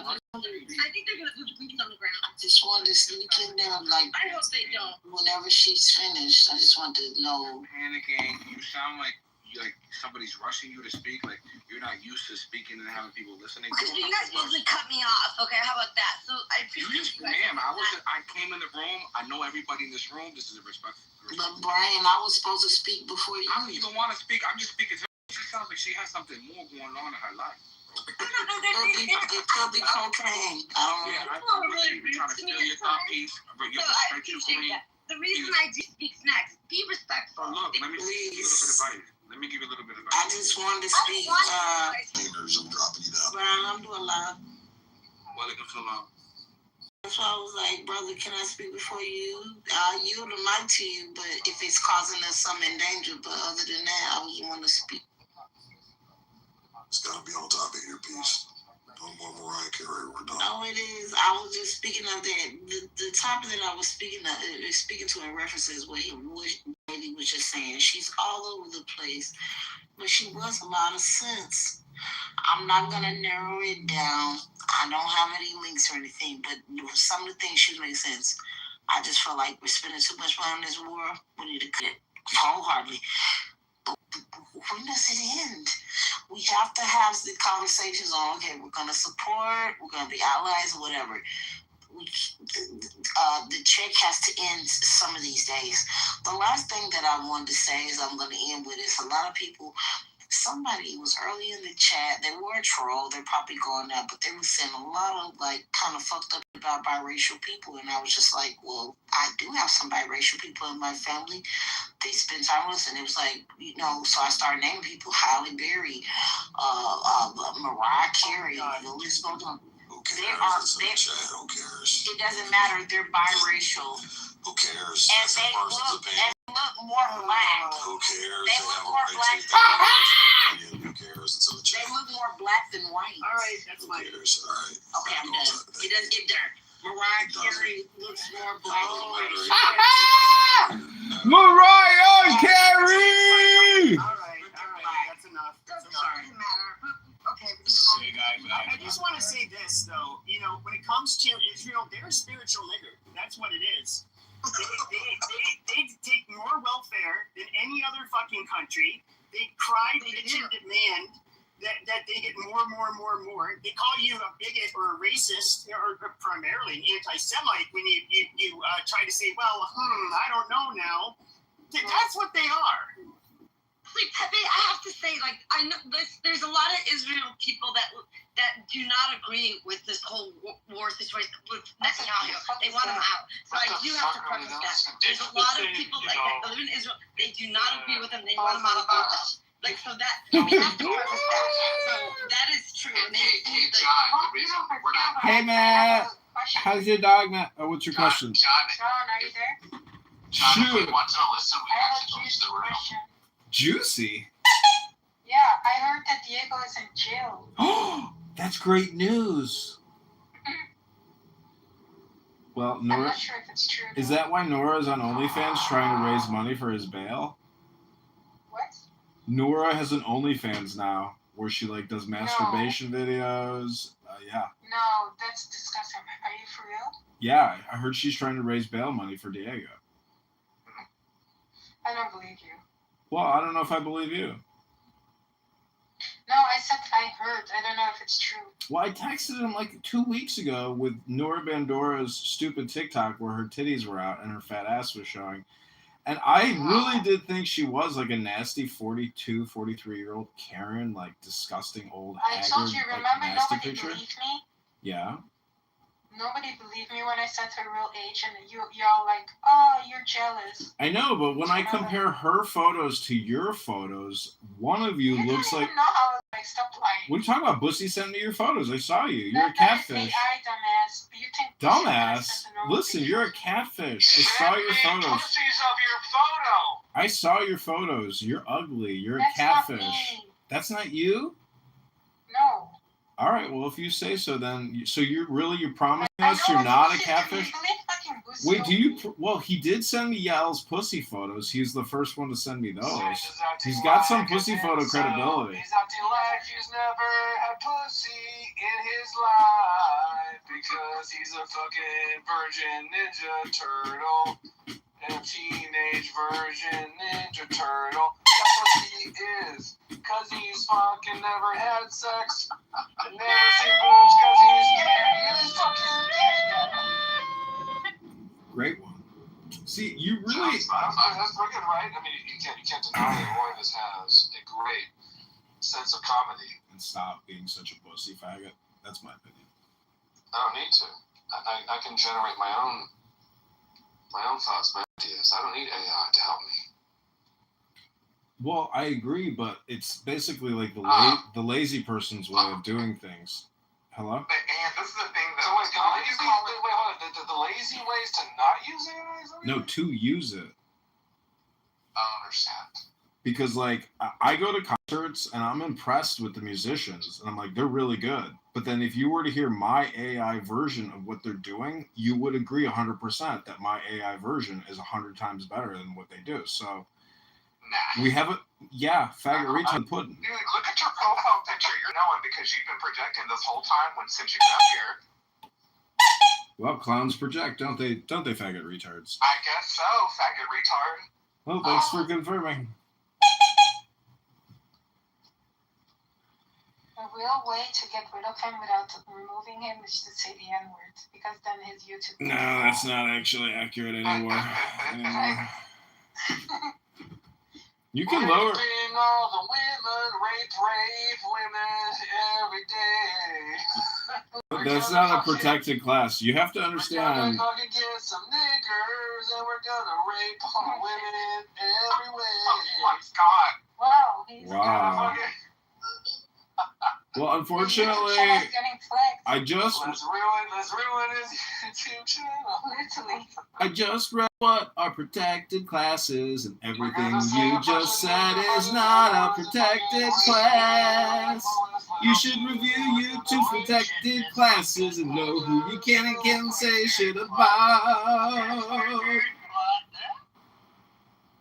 I think they're gonna put boots on the ground. I just wanted to sneak in there, like. I hope they don't. Whenever she's finished, I just want to know. Panicking. You sound like somebody's rushing you to speak. Like you're not used to speaking and having people listening. Because you guys usually cut me off. Okay, how about that? So I appreciate you guys. Ma'am, I came in the room. I know everybody in this room. This is a respect. But Brian, I was supposed to speak before you. I don't even want to speak. I'm just speaking to her. She sounds like she has something more going on in her life. It could be cocaine. I don't know. Yeah, I'm really trying to steal your thought piece. But you're respectful. The reason I do speak next, be respectful. Look, let me give you a little bit of advice. Let me give you a little bit of I advice. just wanted to speak. I'm dropping you down. Brian, I'm doing live. Walaikum salam. That's why I was like, brother, can I speak before you? I'll yield the mic to you, but if it's causing us some danger, but other than that, I was wanting to speak. It's got to be on top of your piece. No more Mariah Carey. We're done. No, it is. I was just speaking of that. The topic that I was speaking to in references what he was just saying. She's all over the place, but she was a lot of sense. I'm not going to narrow it down. I don't have any links or anything, but some of the things she makes sense. I just feel like we're spending too much money on this war. We need to cut it wholeheartedly. But when does it end? We have to have the conversations on, okay, we're going to support, we're going to be allies, or whatever. The check has to end some of these days. The last thing that I wanted to say is I'm going to end with is a lot of people. Somebody was early in the chat. They were a troll. They're probably going out, but they were saying a lot of kind of fucked up about biracial people, and I was just like, well, I do have some biracial people in my family. They spend time with us, and it was like, so I started naming people: Halle Berry, Mariah Carey. The list goes on. Who cares? Who cares? It doesn't matter. They're biracial. Who cares? And they look more black. Who cares? They look more black. Who cares? It's on the They look more black than white. All right, that's Who fine. cares? All right. Okay, I'm done. It doesn't get done. Mariah Carey looks more black than white. Mariah Carey! All right, that's enough. Doesn't matter. Okay, I just want to say this, though. When it comes to Israel, they're a spiritual nigger. That's what it is. They take more welfare than any other fucking country. They cry, bitch, and demand that they get more. They call you a bigot or a racist or primarily an anti-Semite when you try to say, well, I don't know now. That's what they are. Pepe, I have to say, I know there's a lot of Israel people that do not agree with this whole war situation with Netanyahu. They want him out. So I do have to preface that. There's a lot of people that live in Israel. They do not agree with him. They want him out of office. So that we have to preface that. So that is true. Hey, John. The reason we're not. Hey, Matt. How's your dog, Matt? Oh, what's your question? John, are you there? John, if we Shoot. want to listen, we have to use the room. Juicy. Yeah, I heard that Diego is in jail. Oh, that's great news. Well, I'm Nora, not sure if it's true. is that why Nora's on OnlyFans trying to raise money for his bail? What? Nora has an OnlyFans now where she does masturbation videos. Yeah. No, that's disgusting. Are you for real? Yeah, I heard she's trying to raise bail money for Diego. I don't believe you. Well, I don't know if I believe you. No, I said I heard. I don't know if it's true. Well, I texted him 2 weeks ago with Nora Bandora's stupid TikTok where her titties were out and her fat ass was showing. And I really did think she was a nasty 42, 43-year-old Karen, disgusting old haggard, I told you, remember, nasty nobody picture. believed me? Yeah. Nobody believed me when I said her real age, and y'all oh, you're jealous. I know, but when I compare her photos to your photos, one of you looks don't like... even know how stop lying. What are you talking about? Bussy sent me your photos. I saw you. You're a That is catfish. AI, dumbass. You think Dumbass? Listen, you're a catfish. I saw your photos. I saw your photos. You're ugly. You're a catfish. Not me. That's not you? No. All right, well, if you say so, then... So you're promising us you're not a catfish? Wait, do you... Well, he did send me Yael's pussy photos. He's the first one to send me those. He's got some pussy photo credibility. He's out to life. He's never had pussy in his life. because he's a fucking virgin Ninja Turtle. And a teenage virgin Ninja Turtle. That's what he is. Cause he's fucking never had sex. And never seen boobs cause he's gay. He's fucking gay. Great one. See, you really. That's wicked, right? I mean, you can't deny that Roy has a great sense of comedy. And stop being such a pussy faggot. That's my opinion. I don't need to. I can generate my own thoughts, my ideas. I don't need AI to help me. Well, I agree, but it's basically like the lazy person's way of doing things. Hello? And this is the thing that. So wait, hold on. The lazy ways to not use AI? No, to use it. I don't understand. Because, like, I go to concerts and I'm impressed with the musicians. And I'm like, they're really good. But then if you were to hear my AI version of what they're doing, you would agree 100% that my AI version is 100 times better than what they do. So Nah. we have it. Yeah, faggot retard pudding. Dude, look at your profile picture. You're knowing because you've been projecting this whole time since you got here. Well, clowns project, don't they? Don't they, faggot retards? I guess so, faggot retard. Well, thanks for confirming. A real way to get rid of him without removing him is to say the N-word, because then his YouTube... No, that's not actually accurate anymore. You can lower... Raping all the women, rape women every day. That's not a protected class. You have to understand... We're gonna get some niggers, and we're gonna rape all the women every way. Oh my God. Wow, he's... Wow. Well, unfortunately, I just... Let's ruin his YouTube channel. Literally. I just read what are protected classes, and everything you just said is not a protected class. You should review YouTube protected classes and know who you can and can't say shit about.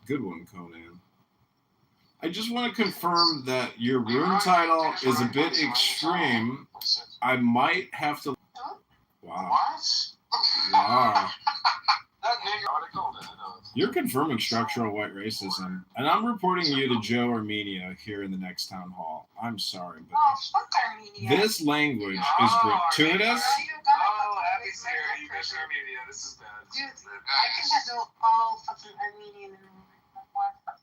Good one, Conan. I just want to confirm that your room title is a bit extreme. I might have to... Wow. Wow. You're confirming structural white racism, and I'm reporting you to Joe Armenia here in the next town hall. I'm sorry, but fuck Armenia. this language is gratuitous. Oh, Abby's here. You guys are Armenia. This is bad. Dude, I can handle all fucking Armenian and one fucking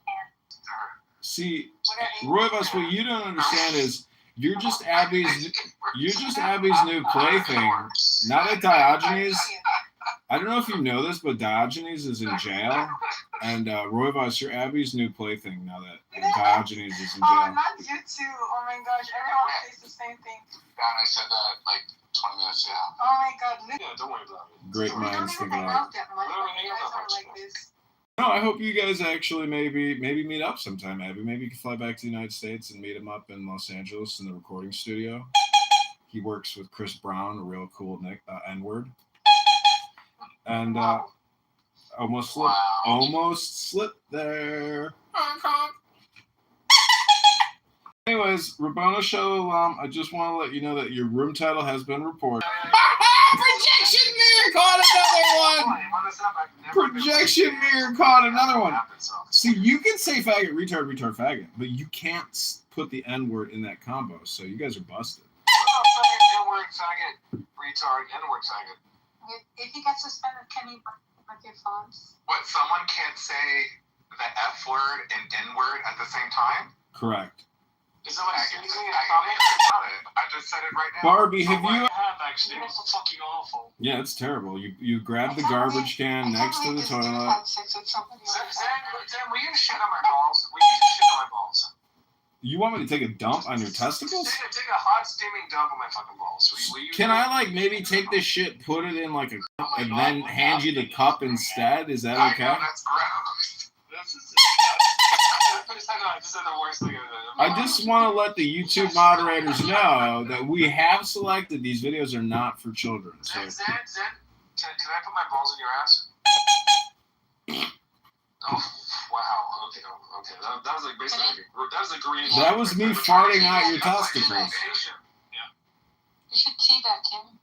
can. See, Roivas, what you don't understand is you're just Abby's new plaything. Now that Diogenes, I don't know if you know this, but Diogenes is in jail, and Roivas, you're Abby's new plaything now that Diogenes is in jail. Oh, not you too. Oh my gosh, everyone says the same thing. Yeah, and I said that like 20 minutes ago. Oh my god, Yeah, don't worry about it. Great we don't minds even think hang alike. out that much. You guys are like this. No, I hope you guys actually maybe meet up sometime, Abby. Maybe you can fly back to the United States and meet him up in Los Angeles in the recording studio. He works with Chris Brown, a real cool N-word. And almost slipped there. Anyways, Rabbana Shalom, I just want to let you know that your room title has been reported. Projection mirror caught another one! Projection mirror caught another one. See, you can say faggot, retard, faggot, but you can't put the N-word in that combo, so you guys are busted. N-word, faggot, retard, N-word, faggot. If you get suspended, can you break your phones? What, someone can't say the F word and N word at the same time? Correct. Is that what excuse me? I just said it right now. Barbie, have you... I have, actually. It was fucking awful. Yeah, it's terrible. You grab the garbage can next to the toilet. Sam, will you shit on my balls? Will you just shit on my balls? You want me to take a dump on your testicles? Take a hot steaming dump on my fucking balls. Will you Can I, like, maybe take this shit, put it in, like, a cup, and then hand you the cup instead? Is that okay? I know, that's gross. The worst thing I just want to let the YouTube moderators know that we have selected these videos are not for children. So. Zen, can I put my balls in your ass? Oh, wow. Okay. That was like basically, that was agreeing. That was me farting out your testicles. Yeah. You should see that, Kim.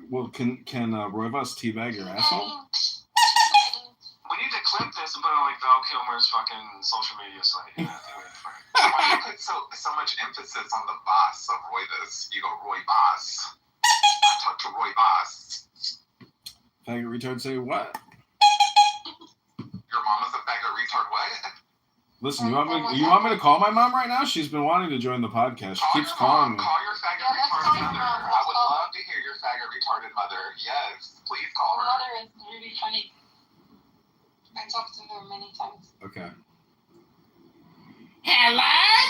Well, can Roivas teabag your asshole? We need to clip this and put it on like Val Kilmer's fucking social media site. Yeah, I think we're fine. Why do you put so much emphasis on the boss of Roivas? You go Roy Boss. I talk to Roy Boss. Faggot retard say what? Your mama's a faggot retard. What? Listen, you want me to call my mom right now? She's been wanting to join the podcast. She keeps calling me. Call your faggot retarded mother. I would love to hear your faggot retarded mother. Yes, please call her. My mother is really funny. I talked to her many times. Okay. Hello,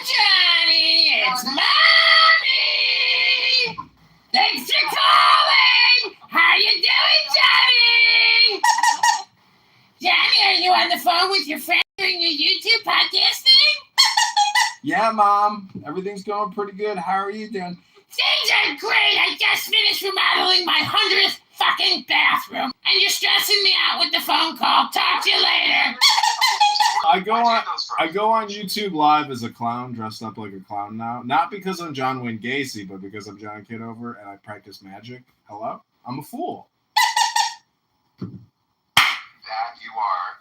Johnny. It's Mommy. Thanks for calling. How you doing, Johnny? Johnny, are you on the phone with your friend doing your YouTube podcast thing? Yeah, Mom. Everything's going pretty good. How are you doing? Things are great. I just finished remodeling my 100th fucking bathroom. And you're stressing me out with the phone call. Talk to you later. I go on YouTube Live as a clown, dressed up like a clown now. Not because I'm John Wayne Gacy, but because I'm John Kitover and I practice magic. Hello? I'm a fool. That you are.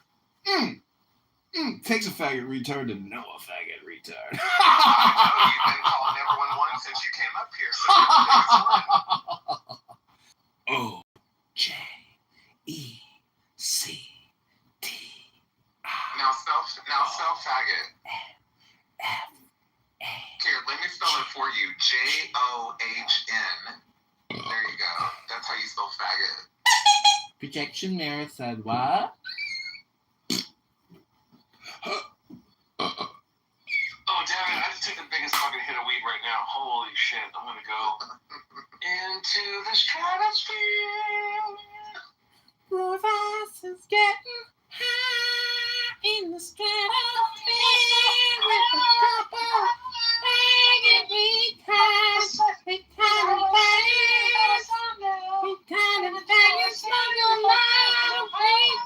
Takes a faggot retard to know a faggot retard. I know you've been calling everyone one since you came up here. So O-J-E-C-T. now spell faggot. Here, let me spell it for you. John. There you go. That's how you spell faggot. Projection mirror said what? Oh, damn it. I just took the biggest fucking hit of weed right now. Holy shit. I'm going to go into the stratosphere. Roivas is getting high in the stratosphere with a couple faggot retards. Retarded faggots smoke a lot of weed.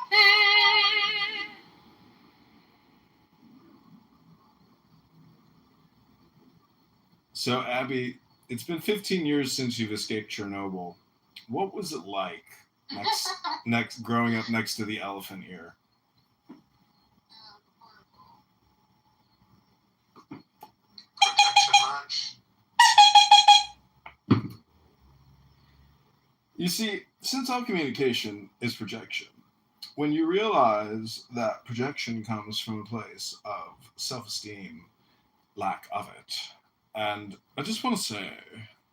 So, Abby, it's been 15 years since you've escaped Chernobyl. What was it like growing up next to the elephant ear? Protection much? You see, since all communication is projection, when you realize that projection comes from a place of self-esteem, lack of it, and I just want to say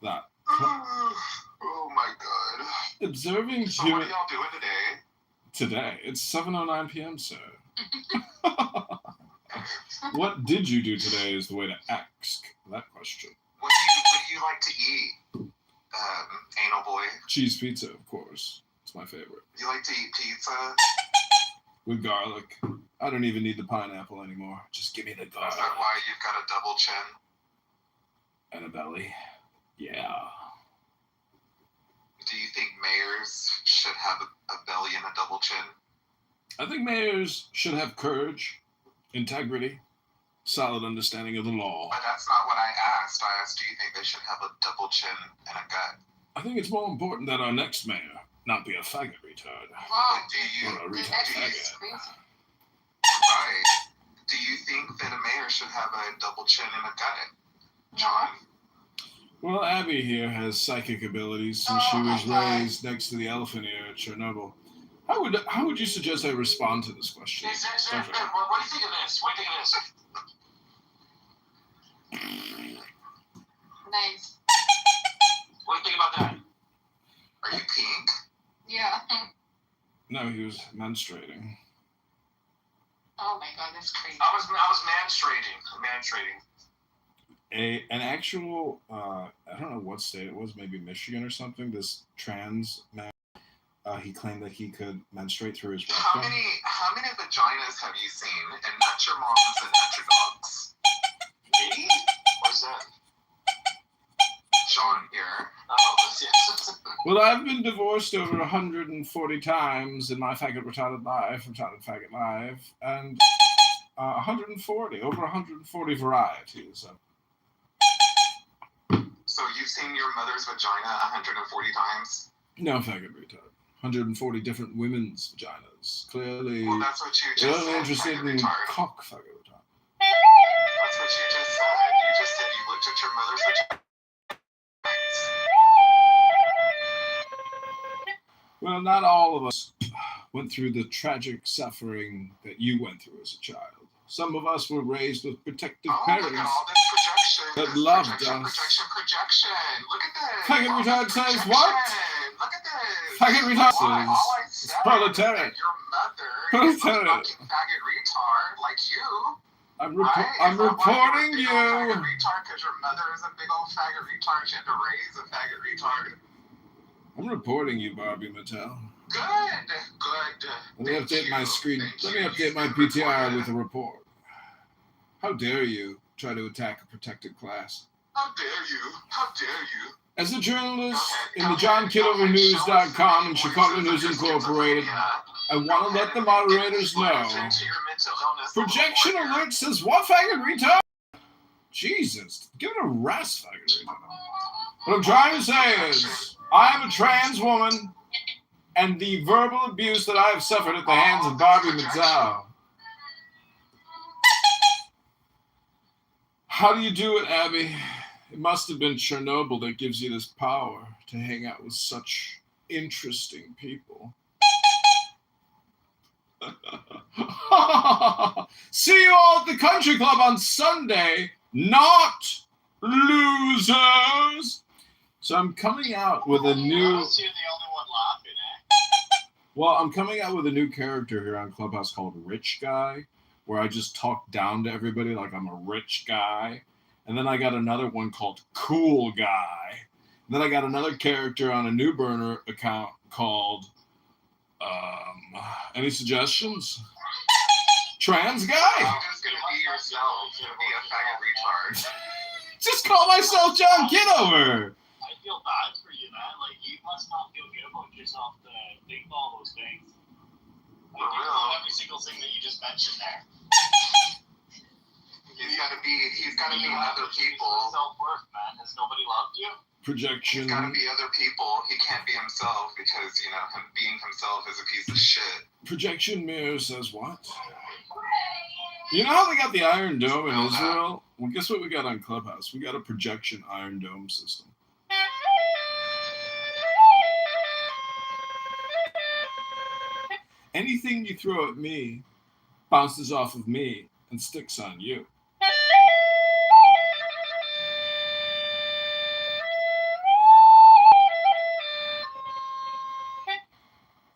that Oh my god. observing So what are y'all doing today? It's 7:09 p.m., sir. What did you do today is the way to ask that question. What do you like to eat? Anal boy. Cheese pizza, of course. It's my favorite. You like to eat pizza? With garlic. I don't even need the pineapple anymore. Just give me the Is garlic. that why you've got a double chin? And a belly. Yeah. Do you think mayors should have a belly and a double chin? I think mayors should have courage, integrity, solid understanding of the law. But that's not what I asked. I asked, do you think they should have a double chin and a gut? I think it's more important that our next mayor not be a faggot retard. Wow. Do you? Or a The retard next is faggot. crazy. Right. Do you think that a mayor should have a double chin and a gut? John? Well, Abby here has psychic abilities since she was raised next to the elephant ear at Chernobyl. How would you suggest I respond to this question? What do you think of this? What do you think of this? Nice. What do you think about that? Are you pink? Yeah. No, he was menstruating. Oh my god, that's crazy. I was manstrating. An actual, I don't know what state it was, maybe Michigan or something, this trans man, he claimed that he could menstruate through his How rectum. many vaginas have you seen? And not your moms and not your dogs. Me? What's that? John here. Oh, yes. Well, I've been divorced over 140 times in my faggot retarded life, retarded faggot life, and 140 varieties. So you've seen your mother's vagina 140 times? No, faggot retard. 140 different women's vaginas. Clearly, Well, that's what you they're just only said, interested faggot in retard. cock, faggot retard. That's what you just said. You just said you looked at your mother's vagina. Well, not all of us went through the tragic suffering that you went through as a child. Some of us were raised with protective Oh, look parents at all this projection. that This loved projection, us. projection. Look at this. Faggot All retard this says projection. what? Look at this. Faggot retard All I says said proletariat. is that your mother is a Proletariat. fucking faggot retard like you. I'm Right? I'm Is that why reporting you're a big old you. faggot retard? Because your mother is a big old faggot retard. She had to raise a faggot retard. I'm reporting you, Barbie Mattel. Good. Let me update my screen. Let me update my PTR with a report. How dare you try to attack a protected class? How dare you? How dare you? As a journalist in the JohnKitoverNews.com and Chicago News Incorporated, I want to let the moderators know. Projection alert says what, faggot retard? Jesus, give it a rest, faggot retard. What I'm trying to say is, I am a trans woman, and the verbal abuse that I have suffered at the hands of Barbie Mattel. How do you do it, Abby? It must have been Chernobyl that gives you this power to hang out with such interesting people. See you all at the country club on Sunday, not losers. So I'm coming out with a new... You're the only one laughing, Well, I'm coming out with a new character here on Clubhouse called Rich Guy, where I just talk down to everybody like I'm a rich guy. And then I got another one called Cool Guy. And then I got another character on a New Burner account called, any suggestions? Trans Guy? You're just gonna be yourself and be a faggot retard. Just call myself John Kitover. I feel bad for you, man. Like, you must not feel good about yourself to think all those things. Like, you know, every single thing that you just mentioned there. He's gotta be other people. Self-worth, man. Has nobody loved you? Projection. He's gotta be other people. He can't be himself because, you know, him being himself is a piece of shit. Projection Mirror says what? You know how they got the Iron Dome in Israel? Well, guess what we got on Clubhouse? We got a projection Iron Dome system. Anything you throw at me bounces off of me and sticks on you.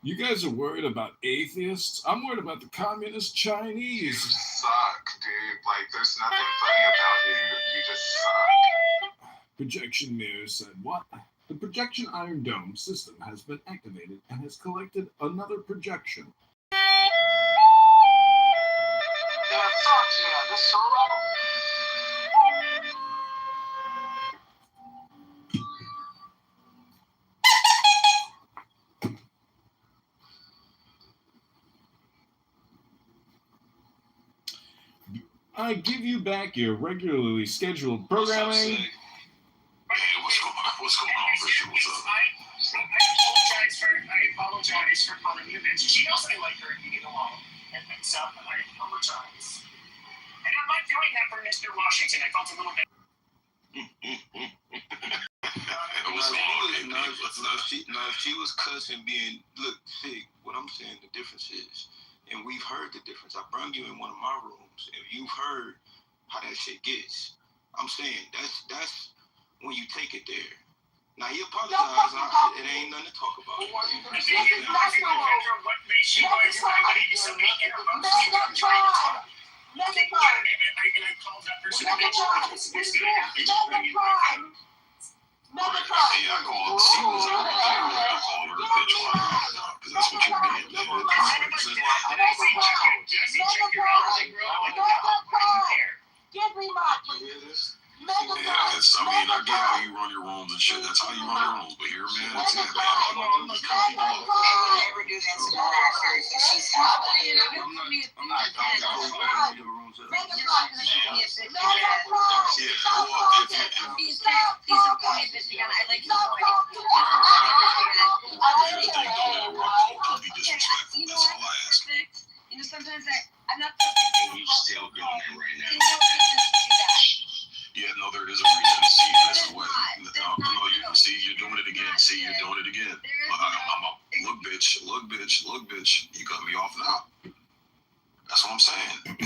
You guys are worried about atheists? I'm worried about the communist Chinese. You suck, dude. Like, there's nothing funny about you. You just suck. Projection Mirror said what? The projection Iron Dome system has been activated and has collected another projection. Yeah, fuck yeah, this so I give you back your regularly scheduled programming. Hey, what's going on, Christian? What's up? I apologize for calling you bitch. She knows I like her and we get along and stuff, and I apologize. And I'm not doing that for Mr. Washington. I felt a little bit. If she was cussing, look, see, what I'm saying, the difference is, and we've heard the difference. I brought you in one of my rooms, and you've heard how that shit gets. I'm saying, that's when you take it there. Now, he apologized. It ain't nothing to talk about. I called, she was out of camera. I called her a bitch on her, because that's what you're being, man. Give me my Yeah, I get how you run your rooms and shit. That's how you run your rooms. But here, man, that's it, man. I'm not cut people off. Never do that to her after she's happy. bitch, look, bitch, you cut me off now. That's what I'm saying.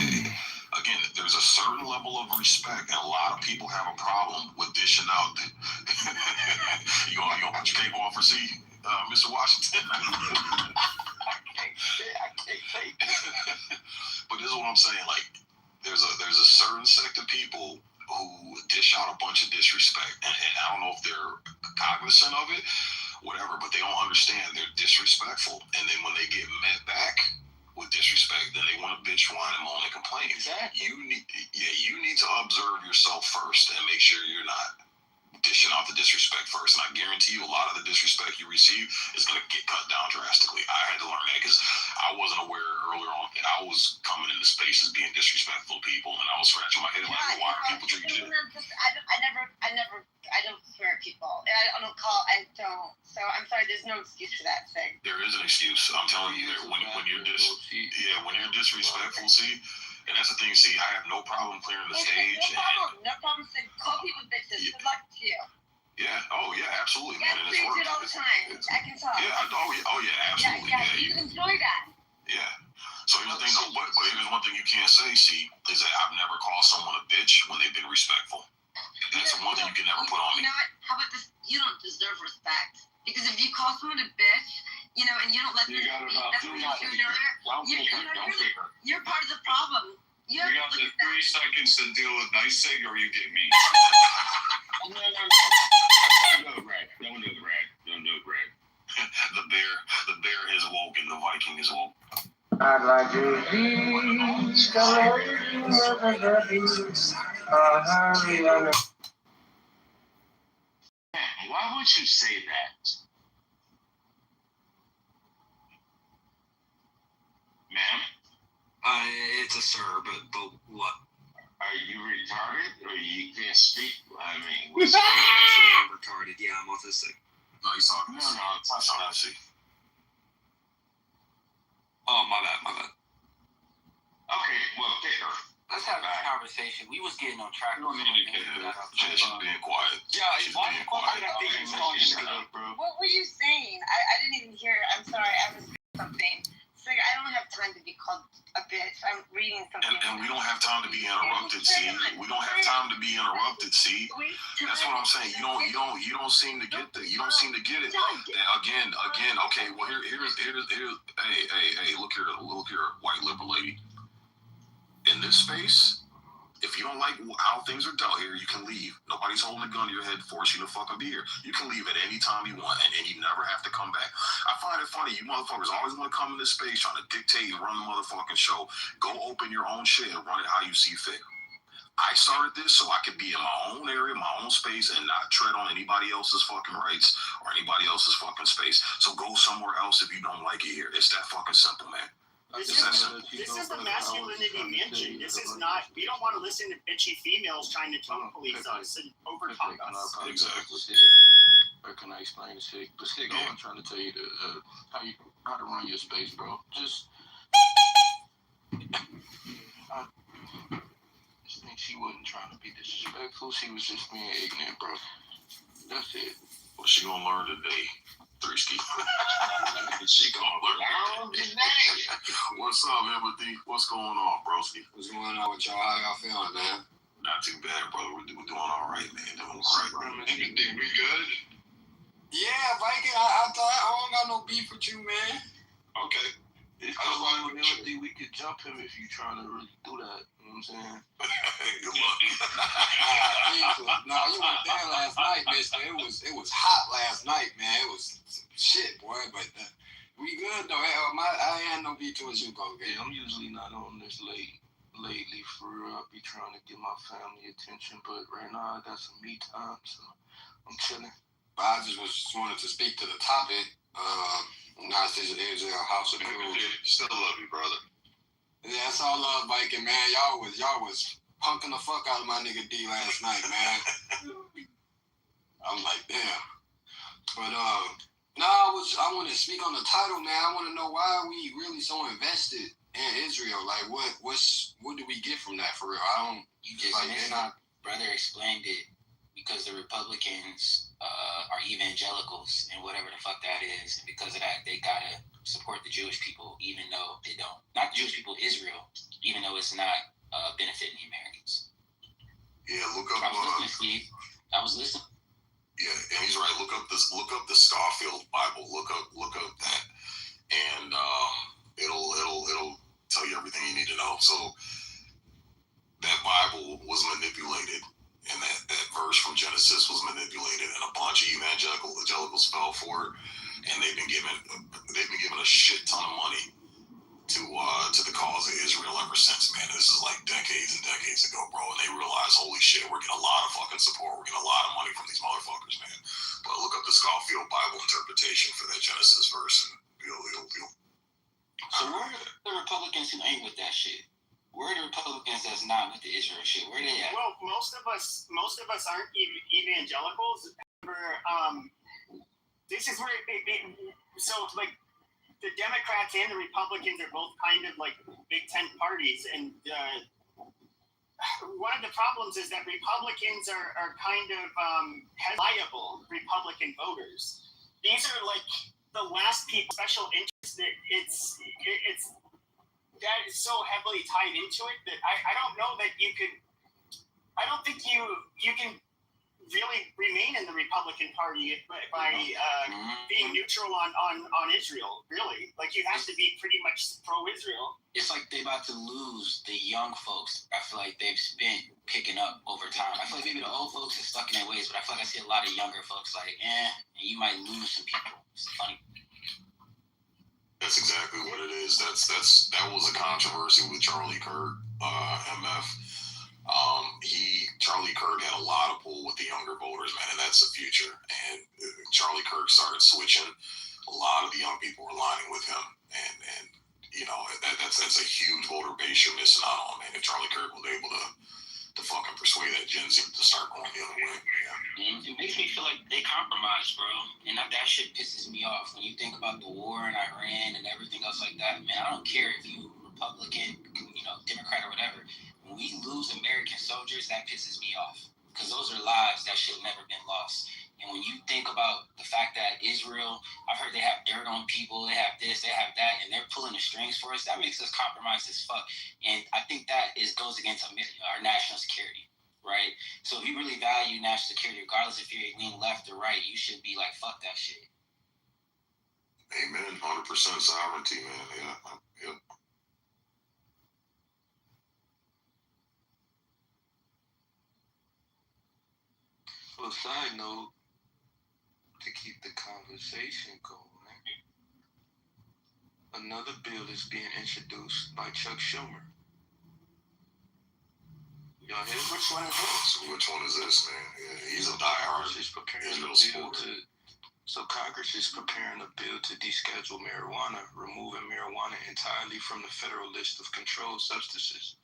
Again, there's a certain level of respect, and a lot of people have a problem with dishing out. you gonna put your cape on for C, Mr. Washington? I can't take. But this is what I'm saying. Like, there's a certain sect of people who dish out a bunch of disrespect, and I don't know if they're cognizant of it, whatever, but they don't understand. They're disrespectful, and then when they get met back with disrespect, then they want to bitch, whine, and moan and complain. Exactly. You need to observe yourself first and make sure you're not dishing out the disrespect first. And I guarantee you, a lot of the disrespect you receive is going to get cut down drastically. I had to learn that because I wasn't aware earlier on. I was coming into spaces being disrespectful to people, and I was scratching my head like, why are people treating you? I don't swear at people. I don't. So I'm sorry. There's no excuse for that thing. There is an excuse. I'm telling you, when you're disrespectful, see. And that's the thing, see, I have no problem clearing the stage. No problem saying call people bitches. Good luck to you. Yeah, oh yeah, absolutely, Yeah, man. And you do it all the time. I can tell. Yeah, absolutely. Yeah, you enjoy that. Yeah. So here's the thing, though, but here's one thing you can't say, see, is that I've never called someone a bitch when they've been respectful. That's the one thing you can never put on me. You know what? How about this? You don't deserve respect. Because if you call someone a bitch, and you don't let them speak, that's what you're part of the problem. You got the 3 seconds to deal with nice sig, or you get me. No. Don't do it, Greg. The bear is woke and the Viking is woke. I'd like to be Why would you say that? Ma'am? It's a sir, but what? Are you retarded or you can't speak? I mean, what's I'm retarded. Yeah, I'm autistic. No, he's talking. No, it's not MC. Oh, my bad. Okay, well, pick her. Let's have a conversation. We was getting on track. She's being quiet. Yeah, why you quiet? I think he's calling you up, bro. What were you saying? I didn't even hear. I'm sorry. I was saying something. It's like I don't have time to be called a bitch. I'm reading something. And we don't have time to be interrupted, see. We don't have time to be interrupted, see. That's what I'm saying. You don't seem to get that. You don't seem to get it. Again. Okay. Well, here's. Hey. Look here, white liberal lady. In this space, if you don't like how things are dealt here, you can leave. Nobody's holding a gun to your head, force you to fucking be here. You can leave at any time you want, and you never have to come back. I find it funny, you motherfuckers always want to come in this space trying to dictate and run the motherfucking show. Go open your own shit and run it how you see fit. I started this so I could be in my own area, my own space, and not tread on anybody else's fucking rights or anybody else's fucking space. So go somewhere else if you don't like it here. It's that fucking simple, man. This is the masculinity mansion. This is not. We don't want to listen to bitchy females trying to tone police us and overtalk us. Exactly. Or can I explain this shit? But stick on, I'm trying to tell you how to run your space, bro. Just think she wasn't trying to be disrespectful. She was just being ignorant, bro. That's it. Well, she gonna learn today. Threeski. She gonna learn today. What's up, Empathy? What's going on, broski? What's going on with y'all? How y'all feeling, man? Not too bad, brother. We're doing all right, man. Doing all right. Empathy, we good? Yeah, Viking. I thought I don't got no beef with you, man. Okay. It's just like with Empathy, we could jump him if you're trying to really do that. You know what I'm saying? Good luck. No, you went there last night, mister. It was hot last night, man. It was shit, boy. But we good though. I ain't had no beef towards you, bro. Yeah, I'm usually not on this lately. For real, I be trying to get my family attention, but right now I got some me time, so I'm chilling. I just wanted to speak to the topic. Not this is a house of food. Still love you, brother. Yeah, that's all love, Viking, man. Y'all was punking the fuck out of my nigga D last night, man. I'm like, damn. But no, I want to speak on the title, man. I want to know why are we really so invested in Israel? Like, what do we get from that for real? I don't. You just brother explained it because the Republicans are evangelicals and whatever the fuck that is. And because of that, they gotta support the Jewish people, even though they don't. Not the Jewish people, Israel, even though it's not benefiting the Americans. Yeah, look up. I was listening, Steve. I was listening. Yeah, and he's right. Look up the Scofield Bible. Look up that, and it'll tell you everything you need to know. So that Bible was manipulated, and that verse from Genesis was manipulated, and a bunch of evangelicals fell for it, and they've been given a shit ton of money to the cause of Israel ever since, man. This is like decades and decades ago, bro. And they realize, holy shit, we're getting a lot of fucking support. We're getting a lot of money from these motherfuckers, man. But look up the Scofield Bible interpretation for that Genesis verse, and you'll So where are the Republicans who ain't with that shit? Where are the Republicans that's not with the Israel shit? Where they at? Well, most of us aren't evangelicals. This is where so like the Democrats and the Republicans are both kind of like big tent parties, and one of the problems is that Republicans are kind of liable Republican voters. These are like the last people special interest that it's that is so heavily tied into it that I don't know that you could. I don't think you can really remain in the Republican Party by being neutral on Israel. Really, like you have to be pretty much pro-Israel. It's like they about to lose the young folks. I feel like they've been picking up over time. I feel like maybe the old folks are stuck in their ways, but I feel like I see a lot of younger folks like, and you might lose some people. It's funny. That's exactly what it is. That was a controversy with Charlie Kirk, MF. Charlie Kirk had a lot of pull with the younger voters, man, and that's the future. And Charlie Kirk started switching. A lot of the young people were lining with him, and you know that's a huge voter base you're missing out on, man. If Charlie Kirk was able to fucking persuade that Gen Z to start going the other way. Yeah. It makes me feel like they compromised, bro. And that shit pisses me off. When you think about the war in Iran and everything else like that, man, I don't care if you Republican, Democrat or whatever. When we lose American soldiers, that pisses me off. Because those are lives that should have never been lost. And when you think about the fact that Israel, I've heard they have dirt on people, they have this, they have that, and they're pulling the strings for us, that makes us compromised as fuck. And I think that goes against our national security, right? So if you really value national security, regardless if you're leaning left or right, you should be like, fuck that shit. Amen. 100% sovereignty, man. Yeah. Yep. Well, side note, to keep the conversation going, another bill is being introduced by Chuck Schumer. Y'all hear? Which one is this, man? Yeah, he's a diehard Israel supporter. So Congress is preparing a bill to deschedule marijuana, removing marijuana entirely from the federal list of controlled substances.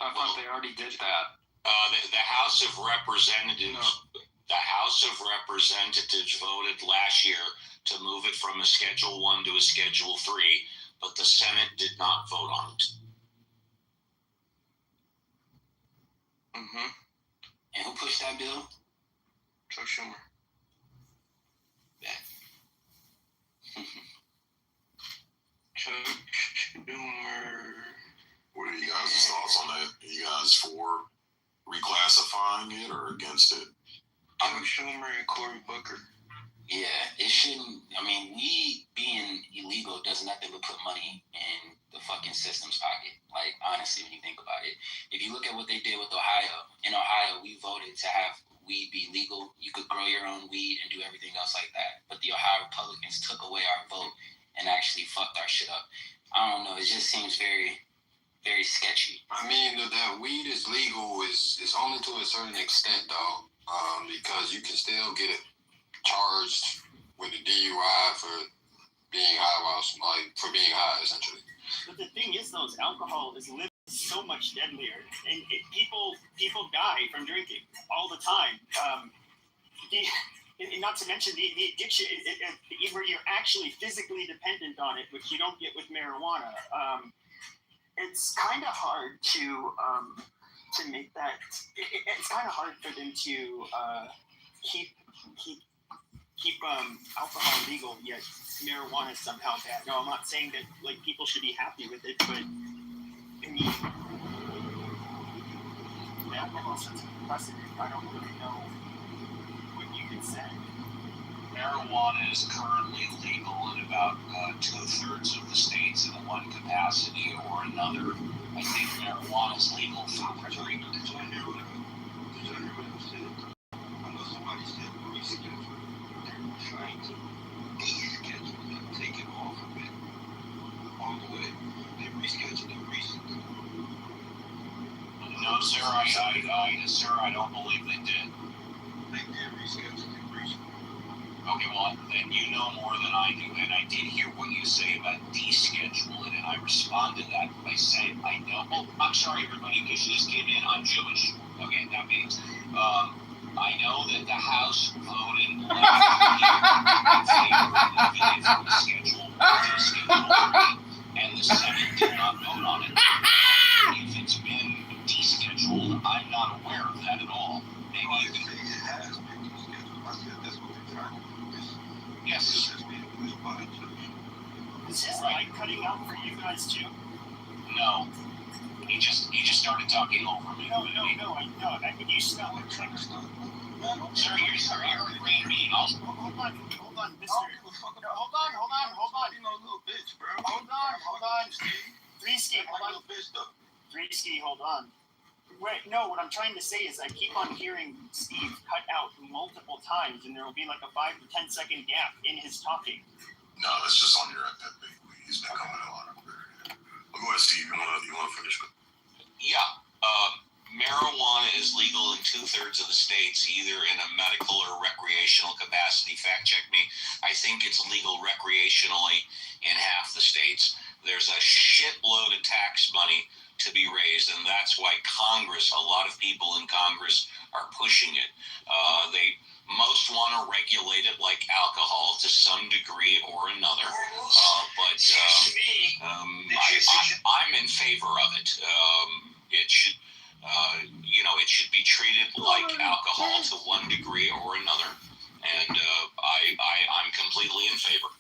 I thought they already did that. The House of Representatives. The House of Representatives voted last year to move it from a Schedule 1 to a Schedule 3, but the Senate did not vote on it. Mm-hmm. And who pushed that bill? Chuck Schumer. Yeah. Chuck Schumer. What are you guys' thoughts on that? Are you guys for reclassifying it or against it? Chuck Schumer and Cory Booker. Yeah, it shouldn't. I mean, weed being illegal does nothing but put money in the fucking system's pocket. Like, honestly, when you think about it. If you look at what they did with Ohio, in Ohio, we voted to have weed be legal. You could grow your own weed and do everything else like that. But the Ohio Republicans took away our vote and actually fucked our shit up. I don't know. It just seems very, very sketchy. I mean, that weed is legal is only to a certain extent, though, because you can still get it charged with a DUI for being high, for being high, essentially. But the thing is, though, alcohol is so much deadlier, and people die from drinking all the time. And not to mention the addiction, where you're actually physically dependent on it, which you don't get with marijuana. It's kind of hard to make that. It's kind of hard for them to keep alcohol legal, yet marijuana is somehow bad. No, I'm not saying that like people should be happy with it, but I mean, that level sense of precedent. I don't really know what you can say. Marijuana is currently legal in about 2/3 of the states in one capacity or another. I think marijuana is legal for treatment. Did you hear what I said? I know somebody said reschedule. They're trying to deschedule and take it off of it all the way. They rescheduled it recently. No, sir, I don't believe they did. They did reschedule it recently. Okay, well, then you know more than I do, and I did hear what you say about descheduling, and I responded to that by saying, I know. Well, I'm sorry, everybody, because you just came in. I'm Jewish. Okay, that means, I know that the House voted last year in favor of moving it from Schedule 1 to Schedule 3, and the Senate did not vote on it. If it's been descheduled, I'm not aware of that at all. Maybe you can... It has been descheduled. I said that's what they're trying to do. Yes. Is his mic cutting out for you guys too? No. He just started talking over me. No. I mean, you smell it. Sir, you're a green bean. Hold on, mister. Hold on. You know, little bitch, bro. Hold on. Three-ski, hold on. Wait, no, what I'm trying to say is I keep on hearing Steve cut out multiple times, and there will be like a 5 to 10 second gap in his talking. No, that's just on your end, that big. He's been coming a lot. Well, go ahead, Steve. You want to finish? Yeah. Marijuana is legal in 2/3 of the states, either in a medical or recreational capacity. Fact check me. I think it's legal recreationally in half the states. There's a shitload of tax money to be raised, and that's why Congress, a lot of people in Congress are pushing it. They most want to regulate it like alcohol to some degree or another, but I'm in favor of it. It should, it should be treated like alcohol to one degree or another, and I'm completely in favor.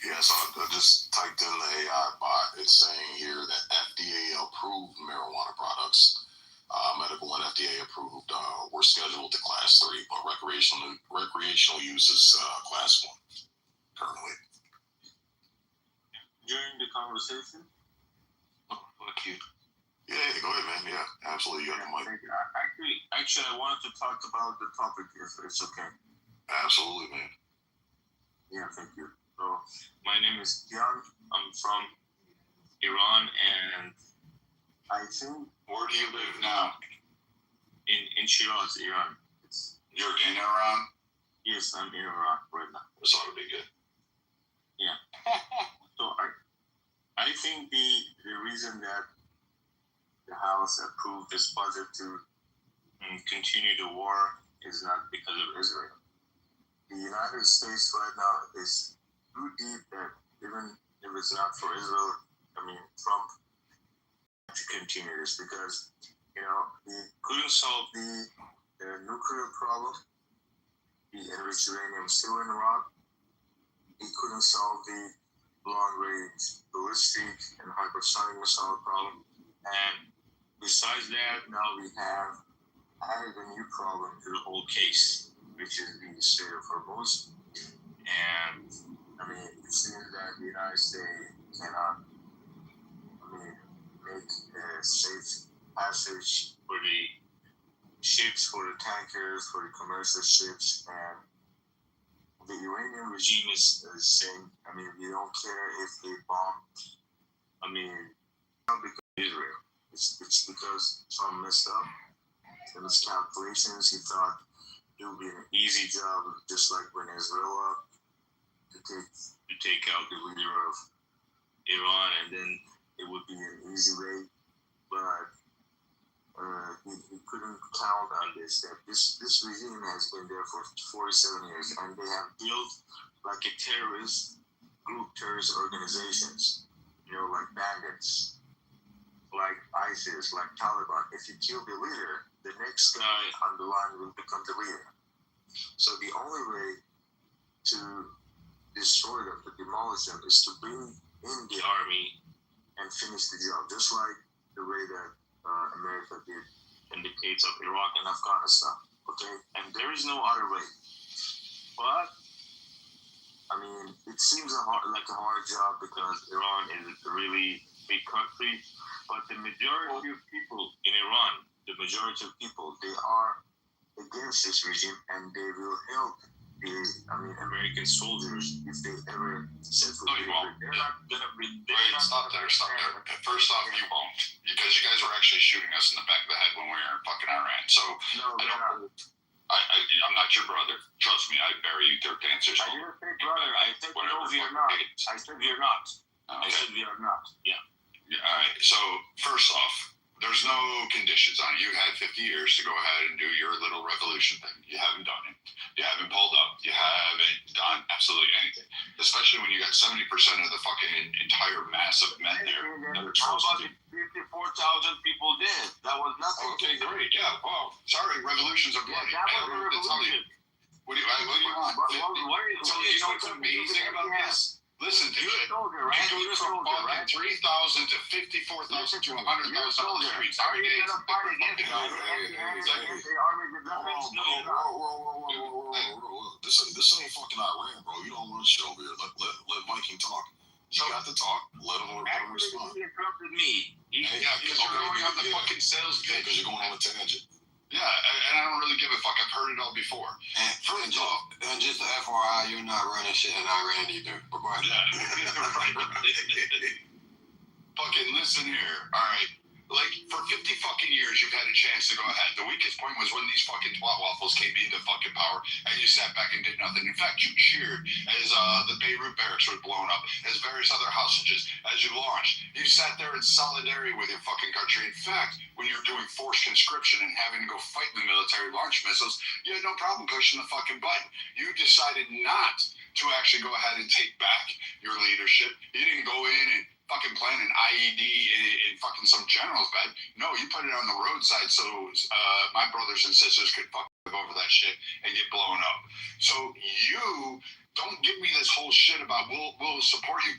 Yeah, so I just typed in the AI bot. It's saying here that FDA approved marijuana products, medical and FDA approved, were scheduled to class 3, but recreational use is class 1 currently. During the conversation? Fuck you. Yeah, go ahead, man. Yeah, absolutely. You got the mic. Actually, I wanted to talk about the topic if it's okay. Absolutely, man. Yeah, thank you. So, my name is Kian. I'm from Iran, and I think... Where do you live now? In Shiraz, Iran. You're in Iran? Yes, I'm in Iran right now. This ought to be good. Yeah. So, I think the reason that the House approved this budget to continue the war is not because of Israel. The United States right now is too deep that even if it's not for Israel, Trump to continue this because, he couldn't solve the nuclear problem, the enriched uranium still in Iran. He couldn't solve the long-range ballistic and hypersonic missile problem. And besides that, now we have added a new problem to the whole case, which is the Strait of Hormuz. And it seems that the United States cannot, make a safe passage for the ships, for the tankers, for the commercial ships, and the Iranian regime is saying, we don't care if they bomb, not because of Israel. It's because Trump messed up in his calculations. He thought it would be an easy job, just like Venezuela, to take out the leader of Iran, and then it would be an easy way. But he couldn't count on this. That this regime has been there for 47 years, and they have built like a terrorist group, terrorist organizations. Like bandits, like ISIS, like Taliban. If you kill the leader, the next guy on the line will become the leader. So the only way to destroy them, to demolish them, is to bring in the army and finish the job, just like the way that America did in the case of Iraq and Afghanistan. Okay, and there is no other way. But I mean, it seems like a hard job because Iran is a really big country. But the majority of people in Iran, they are against this regime, and they will help the American soldiers if they ever set foot. No, you won't. They're not gonna be. Wait, stop there. First off, you won't, because you guys were actually shooting us in the back of the head when we were in fucking Iran. So I'm not your brother. Trust me, I bury you 3rd cancer. I didn't say brother. I said no, we are not. I said we are not. Okay. I said we are not. Yeah. All right. So first off, there's no conditions on it. You had 50 years to go ahead and do your little revolution thing. You haven't done it. You haven't pulled up. You haven't done absolutely anything. Especially when you got 70% of the fucking entire mass of men there that are supposed to do. 54,000 people did. That was nothing. Okay, great. Yeah. Well, sorry. Revolutions are bloody. That was a revolution. What do you want? So you know what's amazing about this? Listen to it. You go from fucking 3,000 to 54,000 to 100,000 on the streets. How many days? This ain't fucking Iran, bro. You don't run shit over here. Let Viking talk. You got to talk. Let him respond. He interrupted me. Yeah, because you're going on the fucking sales pitch. Because you're going on a tangent. Yeah, and I don't really give a fuck. I've heard it all before. And just the FYI, you're not running shit in Iran either. But go ahead. Fucking listen here. All right. Like, for 50 fucking years, you've had a chance to go ahead. The weakest point was when these fucking twat waffles came into fucking power, and you sat back and did nothing. In fact, you cheered as the Beirut barracks were blown up, as various other hostages, as you launched. You sat there in solidarity with your fucking country. In fact, when you were doing forced conscription and having to go fight the military launch missiles, you had no problem pushing the fucking button. You decided not to actually go ahead and take back your leadership. You didn't go in and fucking plant an IED in fucking some general's bed. No, you put it on the roadside so my brothers and sisters could fucking live over that shit and get blown up. So you don't give me this whole shit about we'll support you.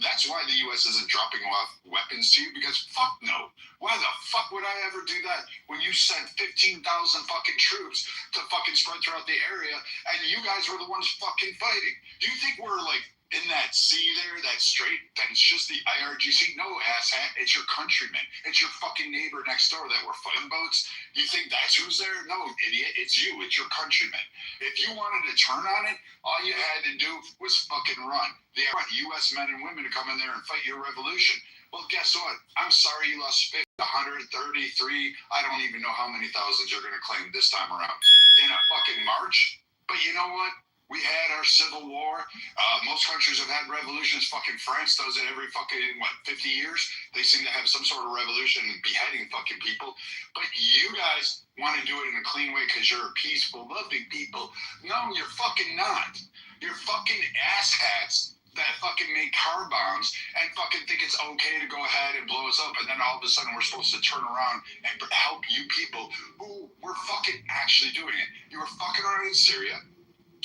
That's why the U.S. isn't dropping off weapons to you, because fuck no. Why the fuck would I ever do that when you sent 15,000 fucking troops to fucking spread throughout the area and you guys were the ones fucking fighting? Do you think we're like in that sea there, that strait, that it's just the IRGC? No, asshat. It's your countrymen. It's your fucking neighbor next door that were fighting boats. You think that's who's there? No, idiot. It's you. It's your countrymen. If you wanted to turn on it, all you had to do was fucking run. They want U.S. men and women to come in there and fight your revolution. Well, guess what? I'm sorry you lost 50, 133. I don't even know how many thousands you're going to claim this time around in a fucking march. But you know what? We had our civil war. Most countries have had revolutions. Fucking France does it every fucking, 50 years? They seem to have some sort of revolution and beheading fucking people. But you guys want to do it in a clean way because you're peaceful, loving people. No, you're fucking not. You're fucking asshats that fucking make car bombs and fucking think it's okay to go ahead and blow us up, and then all of a sudden we're supposed to turn around and help you people who were fucking actually doing it. You were fucking around in Syria.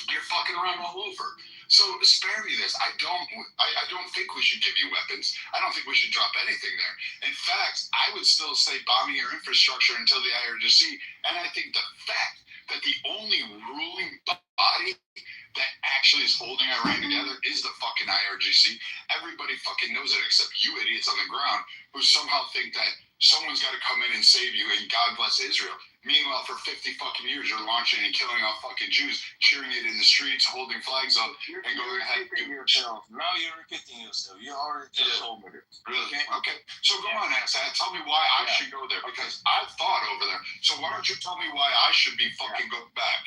You're fucking around all over. So spare me this. I don't think we should give you weapons. I don't think we should drop anything there. In fact, I would still say bombing your infrastructure until the IRGC. And I think the fact that the only ruling body that actually is holding Iran together is the fucking IRGC. Everybody fucking knows it except you idiots on the ground who somehow think that someone's got to come in and save you and God bless Israel. Meanwhile, for 50 fucking years, you're launching and killing off fucking Jews, cheering it in the streets, holding flags up, and going ahead and doing yourself. Now you're repeating yourself. You already told me this. Really? Okay. So go on, asshat. Tell me why I should go there, because I've thought over there. So why don't you tell me why I should be fucking go back?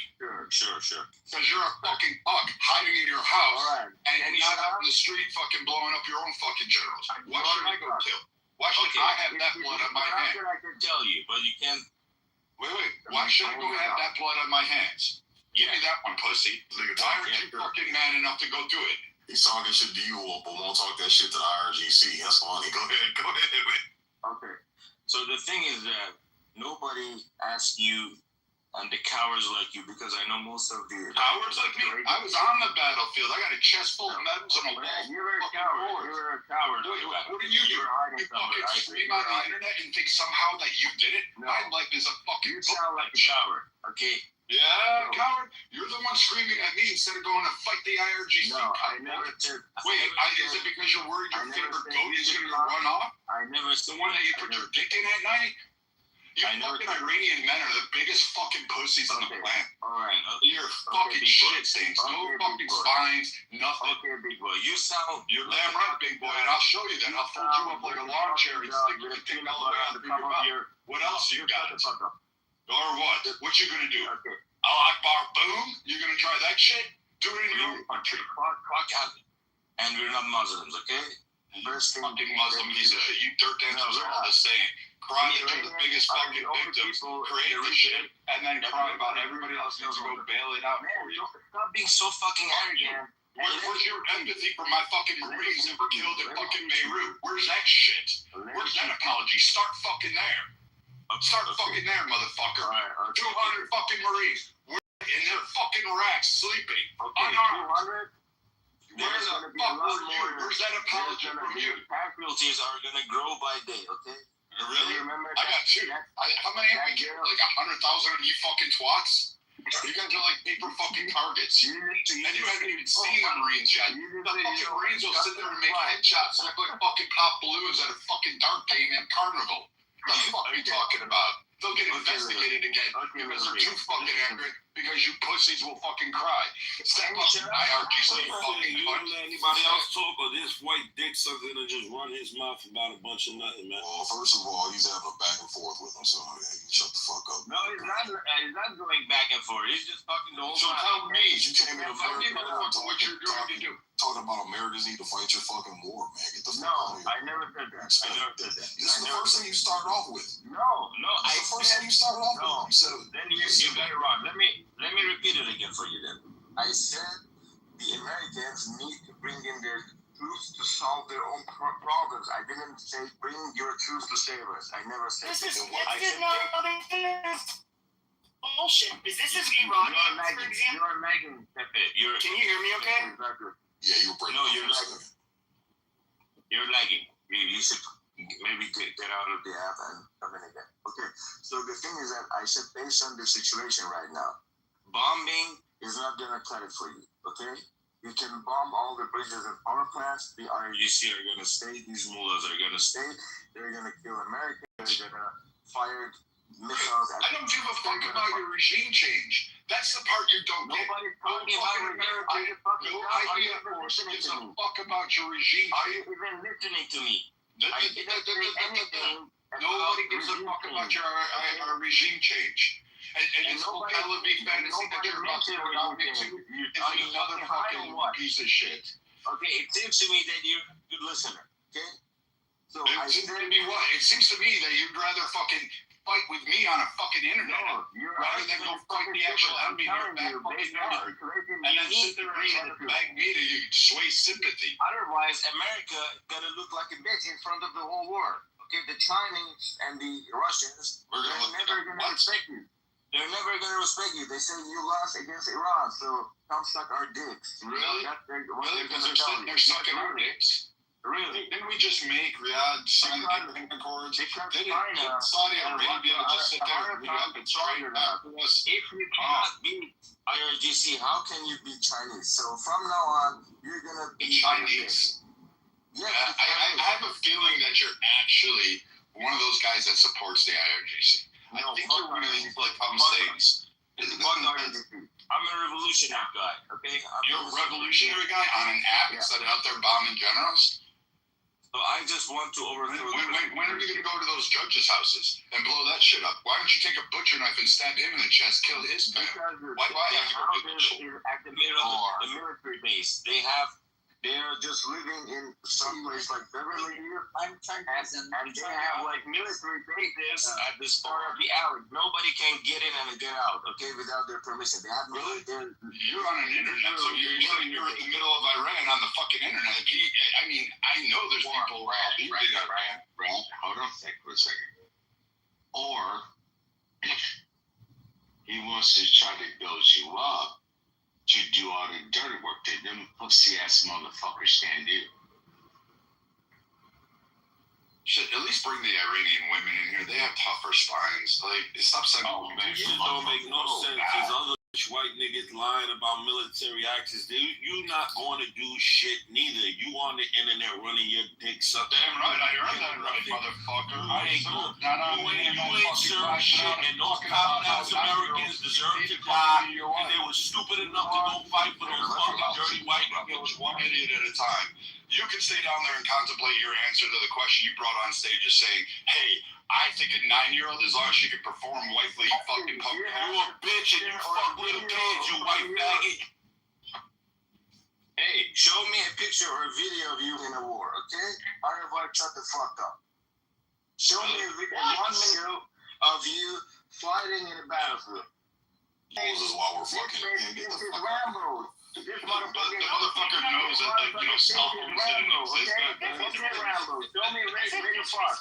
Sure. Because you're a fucking punk hiding in your house and not out in the street fucking blowing up your own fucking generals. Why should I go kill? Why should I have that blood on my hands? I can tell you, but you can't. Wait. Why should I go have that blood on my hands? Give me that one, pussy. Why aren't you fucking man enough to go do it? He's talking shit to you, but won't talk that shit to the IRGC. That's funny. Go ahead, man. Okay. So the thing is that nobody asked you and the cowards like you, because I know most of the Cowards like me. I was on the battlefield. I got a chest full of medals and a wall. You were a coward. You were a coward. What do you do? You fucking scream on the internet and think somehow that you did it? No. My life is a fucking. You sound like a coward. Okay. Yeah, coward. You're the one screaming at me instead of going to fight the IRGC. No, I never said. Wait, is it because you're worried your favorite goat is going to run off? I never The one that you put your dick in at night? You fucking Iranian men are the biggest fucking pussies on the planet. Alright. You're fucking shit stains. No fucking spines, nothing. Okay, big boy. You sound. You're damn right, big boy, and I'll show you that. I'll fold you up like a lawn chair and stick your thing all the way out through your mouth. What else you got? Or what? What you gonna do? Allah Akbar, boom? You gonna try that shit? Do it in your own country. And we're not Muslims, okay? First fucking Muslim, you dirt dancers are all the same. Cry that you're the biggest fucking victims, create the shit, and then cry about everybody else needs to go bail it out for you. Stop being so fucking arrogant. Where's your empathy for my fucking Marines that were killed in fucking Beirut? Where's that shit? Where's that apology? Start fucking there. Start fucking there, motherfucker. 200 fucking Marines. We're in their fucking racks sleeping. Unarmed. Where's the fuck were you? Where's that apology from you? Casualties are gonna grow by day, okay? Really? I got two. How many have we killed? Like 100,000 of you fucking twats? You guys are like paper fucking targets. And you haven't even seen the Marines yet. The fucking Marines will sit there and make headshots look like fucking pop balloons at a fucking dart game and carnival. What the fuck are you talking about? They'll get investigated again because they're too fucking angry because you pussies will fucking cry. Step up, IRGC fucking cunt. Let anybody else talk, or this white dick sucker gonna just run his mouth about a bunch of nothing, man? Well, first of all, he's having a back and forth with him, so hey, shut the fuck up. No, he's not going back and forth. He's just fucking the whole So time. tell me, You came in tell me motherfucker what you're doing to do. talking about Americans need to fight your fucking war, man. Get the fuck No, out of here. I never said that. I never said that. This is the first thing you started off with. No, This is the first thing you started off with. You said, then you got it wrong. Let me repeat it again for you then. I said the Americans need to bring in their troops to solve their own problems. I didn't say bring your troops to save us. I never said that. Bullshit. This is Iranian, for example. You're lagging, Pepe. Can you hear me okay? yeah, you're breaking. No, you're lagging. You're lagging. You should maybe get out of the app and come in again. Okay, so the thing is that I said based on the situation right now, bombing is not going to cut it for you, okay? You can bomb all the bridges and power plants. The IRGC are going to stay. These mullahs are going to stay. They're going to kill America. They're going to fire missiles at I don't give a fuck about your regime change. That's the part you don't get. Nobody's talking about American. No idea gives a fuck about your regime Are you change. even listening to me? Nobody gives a fuck about our regime change. And it's all Tel Aviv fantasy that they're about to go into is another fucking piece of shit. Okay, it seems to me that you're a good listener, okay? So It seems to me what? It seems to me that you'd rather fucking fight with me on a fucking internet rather than go fight the actual enemy in your back fucking yard and then sit there and try to beg me to sway sympathy. Otherwise, America gonna look like a bitch in front of the whole world. Okay, the Chinese and the Russians, they're never gonna respect you. They're never gonna respect you. They say you lost against Iran, so come suck our dicks. Really? Really? Because they're sitting there sucking our dicks? Really? Didn't we just make Riyadh sign the Abraham Accords? Didn't Saudi Arabia just sit there and try to us? If you cannot beat IRGC, how can you beat Chinese? So from now on, you're gonna be Chinese. Yeah, I have a feeling that you're actually one of those guys that supports the IRGC. I think you're one of these like things. I'm a revolutionary guy, okay? You're a revolutionary guy on an app instead of out there bombing generals? So I just want to overthrow. When are you going to go to those judges' houses and blow that shit up? Why don't you take a butcher knife and stab him in the chest, kill his family? Why do I have to go to the is at the middle of the military base. They're just living in some place like Beverly Hills, and they have like military bases at the start of the alley. Nobody can get in and get out, okay, without their permission. They have You're on an internet, so you're saying you're in the middle of Iran on the fucking internet. I mean, I know there's people leaving Iran. Brad, hold on a second. Or He wants to try to build you up to do all the dirty work that them pussy ass motherfuckers can't do. Shit, at least bring the Iranian women in here. They have tougher spines. Like, stop sending women. This shit don't make no sense. There's other white niggas lying about military actions. You not going to do shit neither. You on the internet running your dick suck. Damn right, I earned that right, motherfucker. I ain't Sir, good. not on You me. ain't serving shit, and those common-ass Americans deserve to die, and they were stupid enough to go fight for those fucking dirty white niggas. One idiot at a time. You can stay down there and contemplate your answer to the question you brought on stage as saying, hey, I think a 9-year-old, as long as she can perform wifely fucking pump. You a bitch and you fuck little kids, you white faggot. Hey, show me a picture or a video of you in a war, okay? Otherwise, shut the fuck up. Show me a video of you fighting in a battlefield. Moses while we're fucking. This is Rambo. This motherfucker. The motherfucker knows that, cell phones didn't exist back then. This is Rambo. Show me a radio far.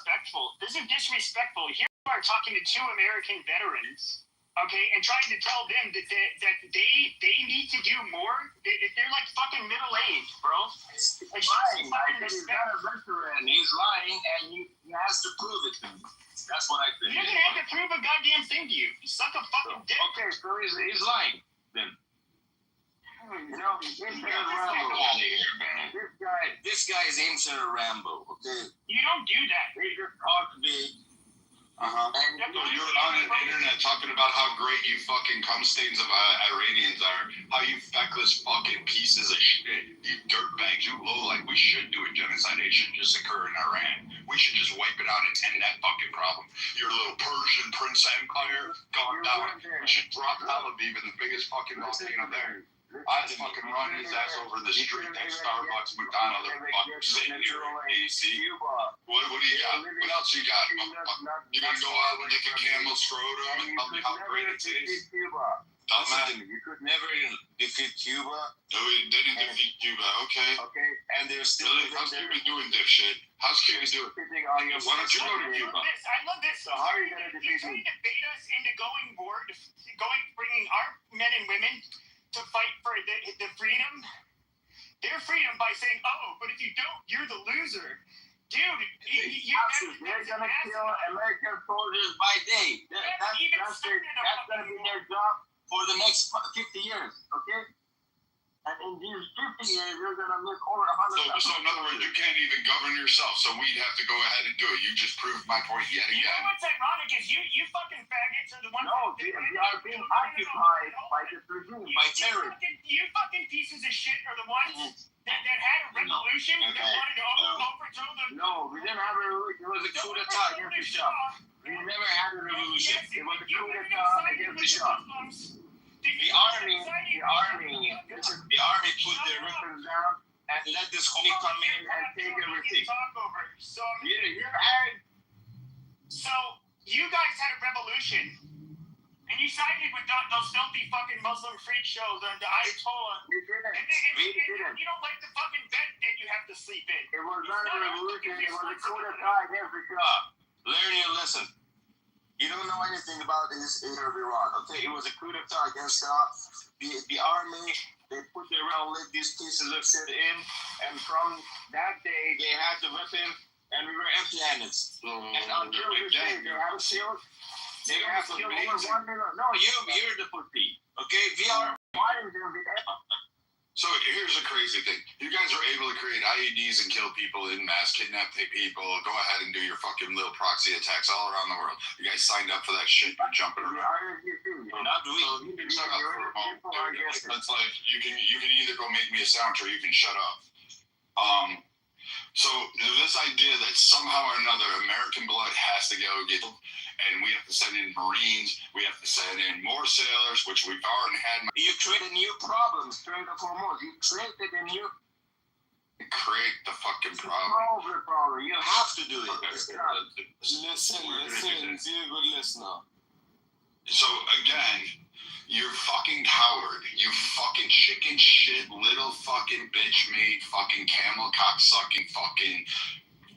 This is disrespectful. Here you are talking to 2 American veterans, okay, and trying to tell them that they need to do more. They're like fucking middle aged, bro. Like, lying. He's not a veteran. He's lying, and he has to prove it to me. That's what I think. He doesn't have to prove a goddamn thing to you. You suck a fucking dick. Okay, so he's lying then. You know, this guy is Rambo. This guy is inside Rambo. Okay. You don't do that. They just talk big. So you're on the internet talking about how great you fucking cum stains of Iranians are, how you feckless fucking pieces of shit, you dirtbags, you low, like we should do a genocide. It should just occur in Iran. We should just wipe it out and end that fucking problem. Your little Persian Prince Empire gone down. We should drop Tel Aviv in the biggest fucking volcano there. I'd fucking run his ass over the street at Starbucks, McDonald's, and fucking sitting here in AC. What do you got? What else you got? You gonna go out and lick a camel scrotum and tell me how great it is? Dumbass. You could never defeat Cuba. No, they didn't defeat Cuba. Okay. Okay, and they're still. Really? How's Cuba doing dipshit? How's Cuba doing? Why don't you go to Cuba? I love this. So how are you gonna defeat You're trying to bait us into bringing our men and women to fight for the freedom, their freedom, by saying, oh, but if you don't, you're the loser. Dude, they're gonna kill American soldiers by day. That's gonna be their job for the next 50 years, okay? And in these 50 years, you're gonna miss over 100,000. So in other words, you can't even govern yourself, so we'd have to go ahead and do it. You just proved my point yet again. You know what's ironic is you fucking faggots are the ones that are being occupied by this regime, by terrorists. You fucking pieces of shit are the ones that had a revolution that wanted to overthrow the... No, we didn't have a revolution. It was a coup d'etat against the Shah. We never had a revolution. It was a coup d'etat against the Shah. The army put their weapons down and let this homie come in and take everything. So you guys had a revolution, and you sided with those filthy fucking Muslim freak shows and the Ayatollah. We didn't. You don't like the fucking bed that you have to sleep in. It was not a revolution. It was a coup d'etat against the Shah. Learn your lesson. You don't know anything about this in Iran, okay? It was a coup d'etat against the army. They put their around, let these pieces of shit in, and from that day, they had the weapon, and we were empty-handed. And until this day, they have killed. They have killed over 1 million. No, you're the pussy, okay? We are fighting them with that. So here's the crazy thing. You guys are able to create IEDs and kill people in mass, kidnap people, go ahead and do your fucking little proxy attacks all around the world. You guys signed up for that shit. You're jumping around. Not we. Shut up for a moment. That's like, you can either go make me a sound or you can shut up. So this idea that somehow or another American blood has to go get, and we have to send in Marines, we have to send in more sailors, which we've already had. You create a new problem, straight and foremost. You created a new. Create the fucking problem. Solve the problem. You have to do it. Listen, be a good listener. So again, you're fucking coward. You fucking chicken shit, little fucking bitch made fucking camel cock sucking fucking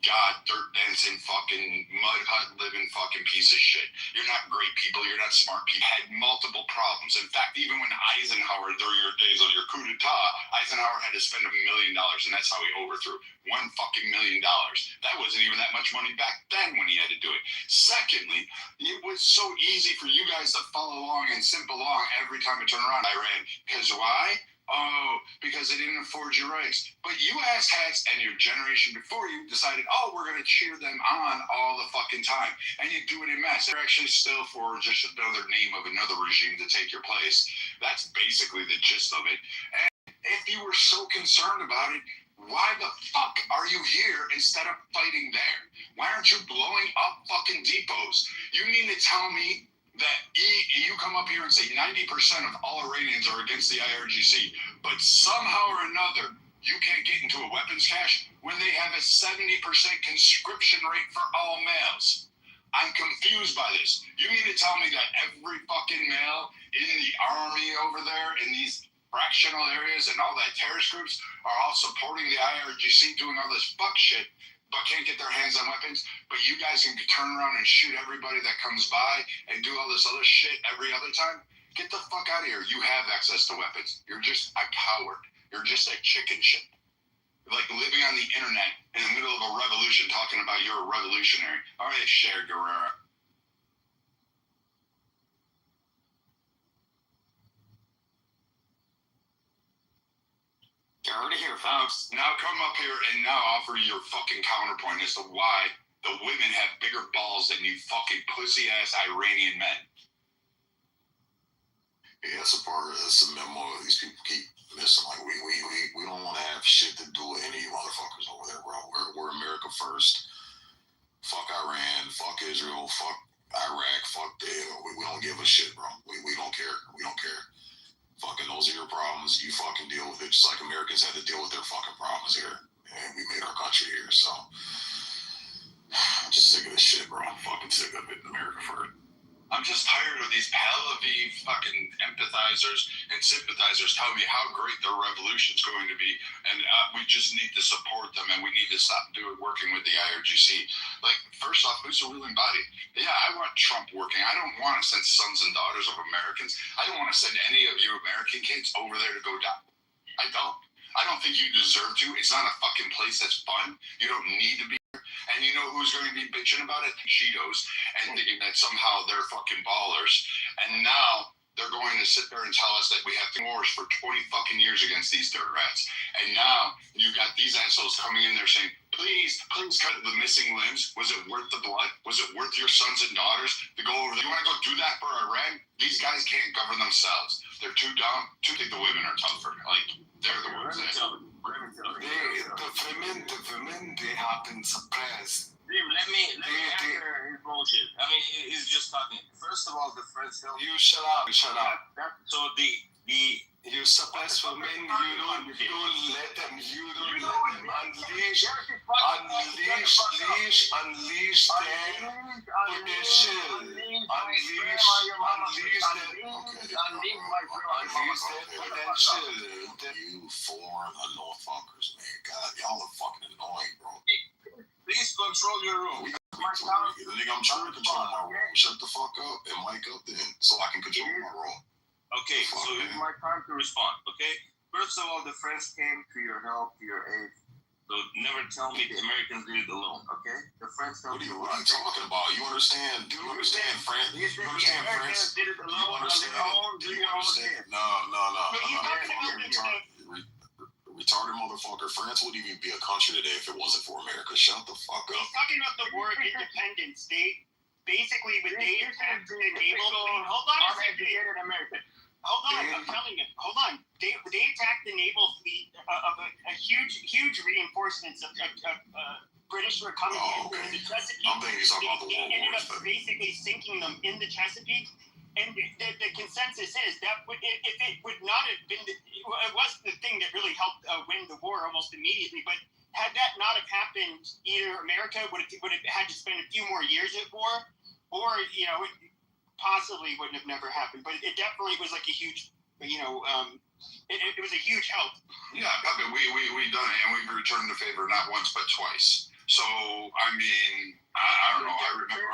god, dirt dancing, fucking mud hut living fucking piece of shit. You're not great people. You're not smart people. Had multiple problems. In fact, even when Eisenhower, during your days of your coup d'etat, Eisenhower had to spend $1 million, and that's how he overthrew $1 fucking million. That wasn't even that much money back then when he had to do it. Secondly, it was so easy for you guys to follow along and simp along every time it turned around. Iran. Because why? Oh, because they didn't afford your rights. But you asshats and your generation before you decided, oh, we're going to cheer them on all the fucking time. And you do it in mass. They're actually still for just another name of another regime to take your place. That's basically the gist of it. And if you were so concerned about it, why the fuck are you here instead of fighting there? Why aren't you blowing up fucking depots? You mean to tell me that you come up here and say 90% of all Iranians are against the IRGC, but somehow or another you can't get into a weapons cache when they have a 70% conscription rate for all males? I'm confused by this. You mean to tell me that every fucking male in the army over there in these fractional areas and all that terrorist groups are all supporting the IRGC doing all this fuck shit, but can't get their hands on weapons, but you guys can turn around and shoot everybody that comes by and do all this other shit every other time? Get the fuck out of here. You have access to weapons. You're just a coward. You're just a chicken shit. Like living on the internet in the middle of a revolution talking about you're a revolutionary. All right, Cher Guerrera. You heard it here, folks. Now come up here and now offer your fucking counterpoint as to why the women have bigger balls than you fucking pussy-ass Iranian men. Yeah, it's a part of it's a memo. These people keep missing. Like we don't want to have shit to do with any motherfuckers over there, bro. We're America first. Fuck Iran. Fuck Israel. Fuck Iraq. Fuck we don't give a shit, bro. We don't care. We don't care. Fucking those are your problems. You fucking deal with it. Just like Americans had to deal with their fucking problems here. And we made our country here, so I'm just sick of this shit, bro. I'm fucking sick of it. America first. I'm just tired of these Tel Aviv fucking empathizers and sympathizers telling me how great their revolution's going to be, and we just need to support them, and we need to stop working with the IRGC. Like, first off, who's the ruling body? Yeah, I want Trump working. I don't want to send sons and daughters of Americans. I don't want to send any of you American kids over there to go die. I don't. I don't think you deserve to. It's not a fucking place that's fun. You don't need to be. And you know who's going to be bitching about it? Cheetos. And thinking that somehow they're fucking ballers. And now they're going to sit there and tell us that we have wars for 20 fucking years against these dirt rats. And now you got these assholes coming in there saying, please cut the missing limbs. Was it worth the blood? Was it worth your sons and daughters to go over there? You want to go do that for Iran? These guys can't govern themselves. They're too dumb. Too think the women are tougher. Like, they're the ones that... The women, they have been suppressed. Let me answer his bullshit. I mean, he's just talking. First of all, the French film. You shut up. So you suppress women. You don't let them. You don't let them unleash their potential. Unleash their potential. You foreign motherfuckers, man. God, y'all are fucking annoying, bro. Please control your room. Nigga, I'm trying to control my room. Shut the fuck up and mic up then, so I can control my room. Okay, so it's my time to respond, okay? First of all, the French came to your help, to your aid. So never tell me the Americans did it alone, okay? The French helped you. What are you talking about? You understand? Do you understand France? You understand France? Did it alone on their own? Do you understand? No. Retarded motherfucker. France wouldn't even be a country today if it wasn't for America. Shut the fuck up. He's talking about the war of independence. They basically, when they attacked the naval fleet, hold on a second. Hold on, I'm telling you. Hold on. They attacked the naval fleet of a huge reinforcements of British were coming in the Chesapeake. I'm thinking he's talking about the war. They ended up basically sinking them in the Chesapeake. And the consensus is that if it would not have been, it was the thing that really helped win the war almost immediately. But had that not have happened, either America would have had to spend a few more years at war, or it possibly wouldn't have never happened. But it definitely was like a huge, it was a huge help. Yeah, but we done it, and we've returned the favor not once but twice. So, I mean, I don't know. I remember.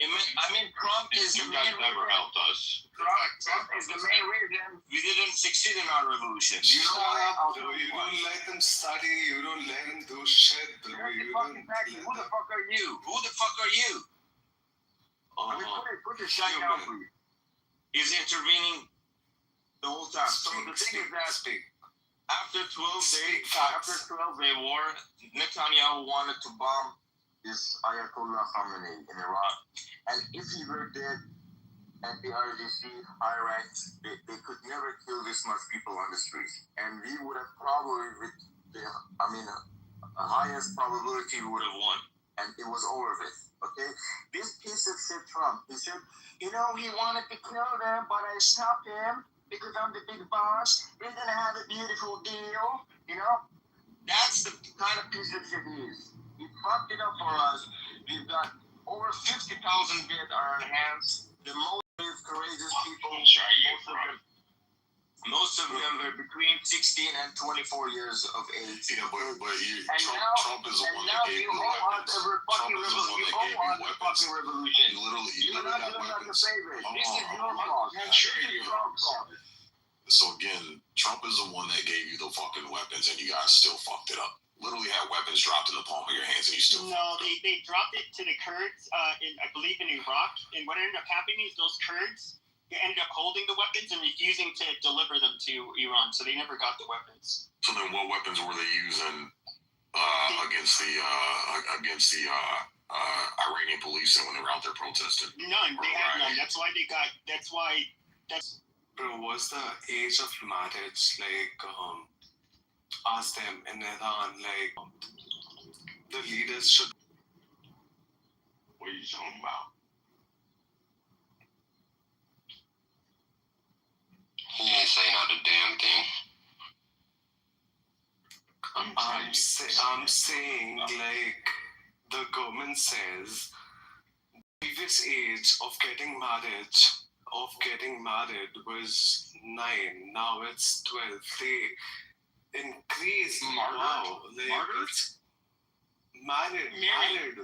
I mean, Trump is You the guys main never reason. helped us. Trump is the main reason we didn't succeed in our revolution. Do you know why? You don't let them study. You don't let them do shit. Who the fuck are you? Who the fuck are you? I mean, put your shut down, please. He's intervening the whole time. So the thing is that after 12-day war, Netanyahu wanted to bomb this Ayatollah Khamenei in Iraq. And if he were dead at the RGC, high-ranks, they could never kill this much people on the streets. And we would have probably, the highest probability we would have won. And it was over with, okay? This piece of shit Trump, he said, he wanted to kill them, but I stopped him because I'm the big boss. We're going to have a beautiful deal, That's the kind of piece of shit he is. He fucked it up for us. We've got over 50,000 dead on our hands. The most courageous people, most of them are between 16 and 24 years of age. Yeah, but Trump is the one now that gave you you want weapons. the fucking Trump is the one that gave you weapons. revolution. He literally You're not got doing us a weapons. favor. Hold This is on, your hold on. fault. I'm sure This is you're Trump's fault. So again, Trump is the one that gave you the fucking weapons, and you guys still fucked it up. Literally had weapons dropped in the palm of your hands, and you still. No, they dropped it to the Kurds, I believe in Iraq. And what ended up happening is those Kurds, they ended up holding the weapons and refusing to deliver them to Iran, so they never got the weapons. So then, what weapons were they using against the Iranian police when they were out there protesting? None. They had none. That's why. Bro, what's the age of marriage? Ask them in Iran, the leaders should. What are you talking about? He ain't saying not a damn thing. I'm saying, the government says, previous age of getting married was 9. Now it's 12. They increased. Married.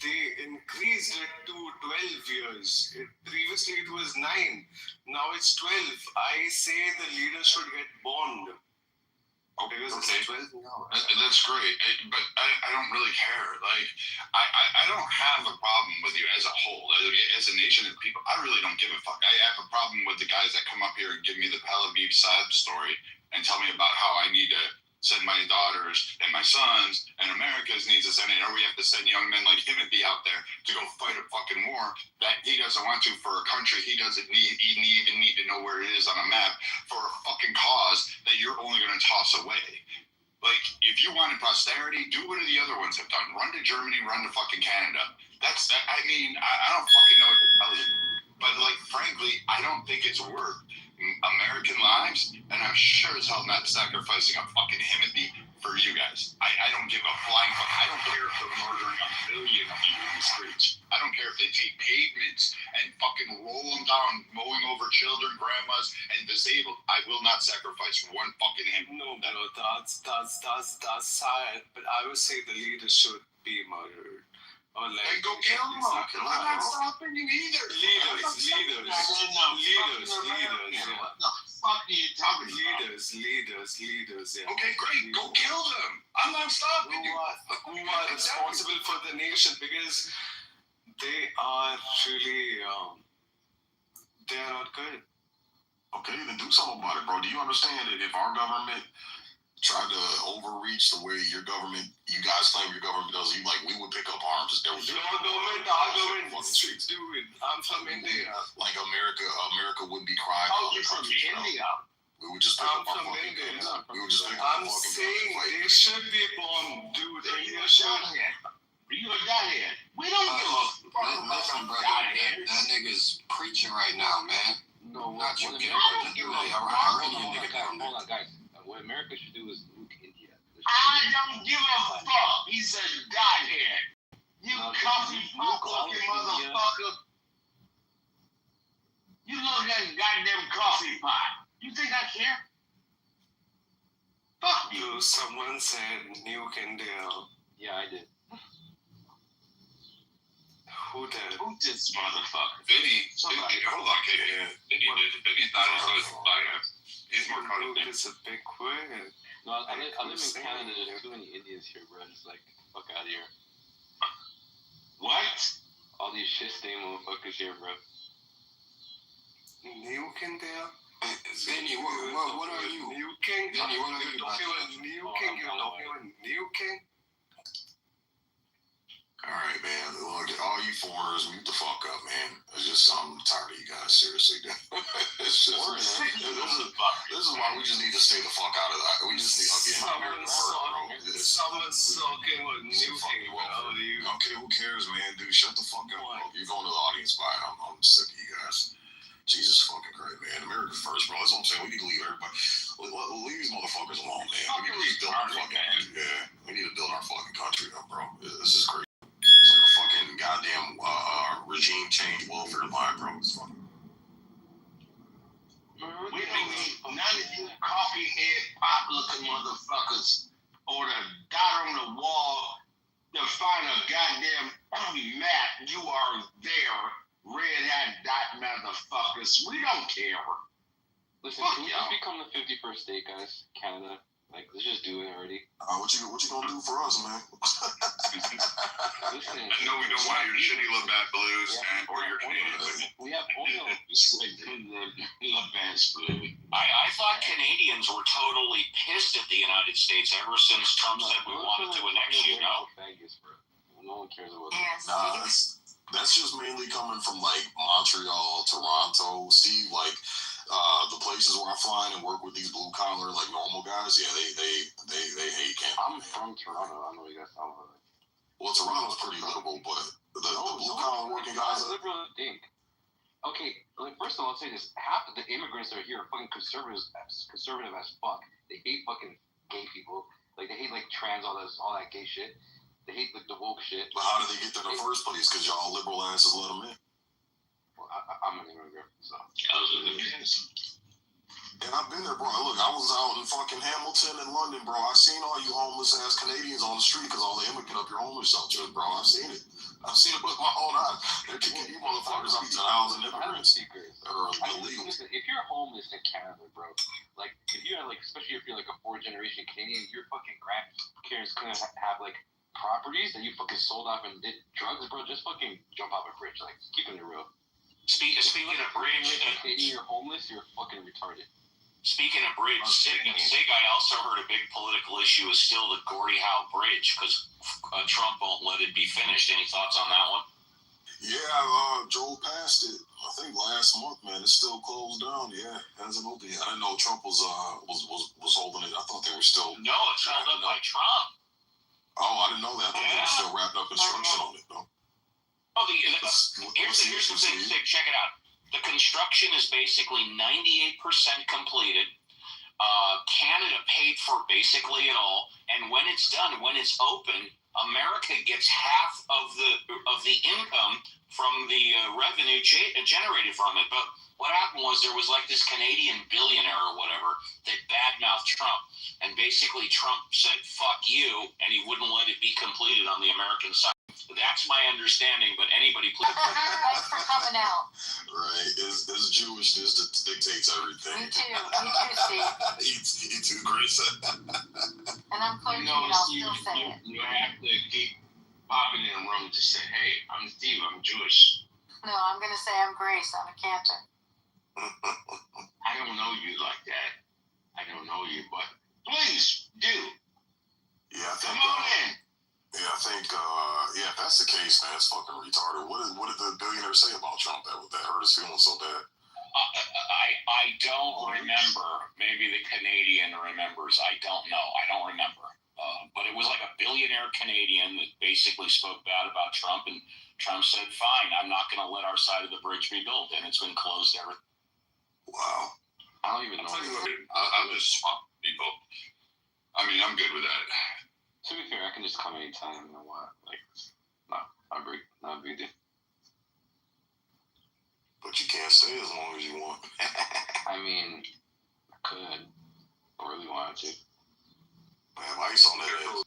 They increased it to 12 years. Previously it was 9. Now it's 12. I say the leaders should get bond. Because it's 12 now. That's great, but I don't really care. I don't have a problem with you as a whole, as a nation of people. I really don't give a fuck. I have a problem with the guys that come up here and give me the Tel Aviv side story and tell me about how I need to send my daughters and my sons and America's needs to send it, or we have to send young men like him and be out there to go fight a fucking war that he doesn't want to for a country he doesn't need. He even need to know where it is on a map for a fucking cause that you're only going to toss away. If you wanted posterity, do what the other ones have done. Run to Germany, run to fucking Canada. That's that. I mean, I don't fucking know what to tell you. But frankly, I don't think it's worth American lives, and I'm sure as hell not sacrificing a fucking Himothy for you guys. I don't give a flying fuck. I don't care if they're murdering a million people in the streets. I don't care if they take pavements and fucking roll them down, mowing over children, grandmas, and disabled. I will not sacrifice one fucking Himothy. No, that's sad. But I would say the leaders should be murdered. Or go kill them. I'm not stopping you either. Leaders. What the fuck are you talking about? Leaders. Yeah. Okay, great. Go kill them. I'm not stopping you. Who are responsible for the nation, because they are really, they are not good. Okay, then do something about it, bro. Do you understand that if our government tried to overreach the way you guys claim your government does, we would pick up arms. Our government do it. I'm from India. America would be crying. Oh, you're from India? We would just pick up our fucking India. I'm saying they should be bombed, dude. India should. You a godhead. We don't give a fuck. Listen, brother, that nigga's preaching right now, man. No, not you, I don't give a fuck. Hold on, guys. What America should do is look India. I don't give a fuck. He's a godhead. You coffee fucking motherfucker. You look at goddamn coffee pot. You think I care? Fuck you. Someone said Nuke and Dale. Yeah, I did. Who did? Who this motherfucker? Vinny, hold on, KD. Vinny did. Vinny's not as good as Bias. He's more Nuke confident. is a big win. No, I live in Canada. There's too many Indians here, bro. Just like, fuck out of here. What? All these shit stain motherfuckers here, bro. Nuke and Dale? Vinny, what are you? Nuking? Vinny, what are you? Don't feel like nuking? You don't feel like nuking? Alright, man. Look, all you foreigners, mute the fuck up, man. It's just, I'm tired of you guys, seriously. It's just, this is why we just need to stay the fuck out of that. We just need to get Someone's sulking with nuking, bro. Okay, who cares, man? Dude, shut the fuck up, bro. You're going to the audience, bye. I'm sick of you guys. Jesus fucking Christ, man. America first, bro. That's what I'm saying. We need to leave everybody. Leave these motherfuckers alone, man. We need to build our fucking country. Yeah, we need to build our fucking country up, bro. This is crazy. It's like a fucking goddamn regime change welfare line, bro. It's fucking. We don't need none of you coffee head pop looking motherfuckers or the dot on the wall to find a goddamn map. You are there. Red hat dot motherfuckers. We don't care. Listen, Fuck can we y'all. just become the 51st state, guys? Canada. Like, let's just do it already. What you gonna do for us, man? Listen, I know we don't want your shitty Labatt Blues or your Canadians. we have oil. I thought Canadians were totally pissed at the United States ever since Trump said we wanted to annex you. No. No one cares about Nah, that's just mainly coming from like Montreal, Toronto, Steve. Like the places where I fly in and work with these blue collar like normal guys. Yeah, they hate Canada. I'm from Toronto. I know you guys talking about it. Well, Toronto's pretty liberal, but the blue collar working guys. Liberal dink. Okay, like first of all, I'll say this: half of the immigrants that are here are fucking conservative as fuck. They hate fucking gay people. Like they hate like trans, all that gay shit. They hate like the woke shit. But how did they get there in the first place? Because y'all liberal asses let them in. Well, I'm an immigrant, so. And I've been there, bro. Look, I was out in fucking Hamilton and London, bro. I seen all you homeless ass Canadians on the street because all the immigrant up your homeless shelters, bro. I've seen it. I've seen it with my own eyes. They're kicking you motherfuckers out to housing immigrants that are illegal. Listen, if you're homeless in Canada, bro, like if you're like, especially if you're like a fourth generation Canadian, your fucking grandparents gonna have like properties that you fucking sold off and did drugs, bro. Just fucking jump off a bridge, like keeping it real. Speaking of bridge, you're homeless, you're fucking retarded. Speaking of bridge, Sig, I also heard a big political issue is still the Gordie Howe Bridge because Trump won't let it be finished. Any thoughts on that one? Yeah, Joel passed it. I think last month, man. It's still closed down. Yeah, hasn't opened yet. I didn't know Trump was holding it. I thought they were still. No, it's held up by Trump. Oh, I didn't know that. I thought they were still wrapping up construction on it, though. Oh, here's the thing, Sig. Check it out. The construction is basically 98% completed. Canada paid for basically it all, and when it's done, when it's open, America gets half of the income from the revenue generated from it. But what happened was there was like this Canadian billionaire or whatever that badmouthed Trump, and basically Trump said "fuck you," and he wouldn't let it be completed on the American side. That's my understanding, but anybody please. Thanks for coming out. Right, it's Jewishness that dictates everything. Me too, Steve. He too, Grace. And I'm clergy, and I'll still say it. You have to keep popping in rooms to say, hey, I'm Steve, I'm Jewish. No, I'm going to say I'm Grace. I'm a cantor. I don't know you like that. I don't know you, but please do. Yeah, I think. Come on in. Yeah, I think. If that's the case, man, it's fucking retarded. What did the billionaire say about Trump that hurt his feelings so bad? I don't remember. Maybe the Canadian remembers. I don't know. I don't remember. But it was like a billionaire Canadian that basically spoke bad about Trump, and Trump said, fine, I'm not going to let our side of the bridge be built, and it's been closed ever. Wow. I don't even know. I'm just swamp people. I mean, I'm good with that. To be fair, I can just come anytime, you know what? Like, not a big deal. But you can't stay as long as you want. I mean, I could. I really wanted to. I have ice on that head.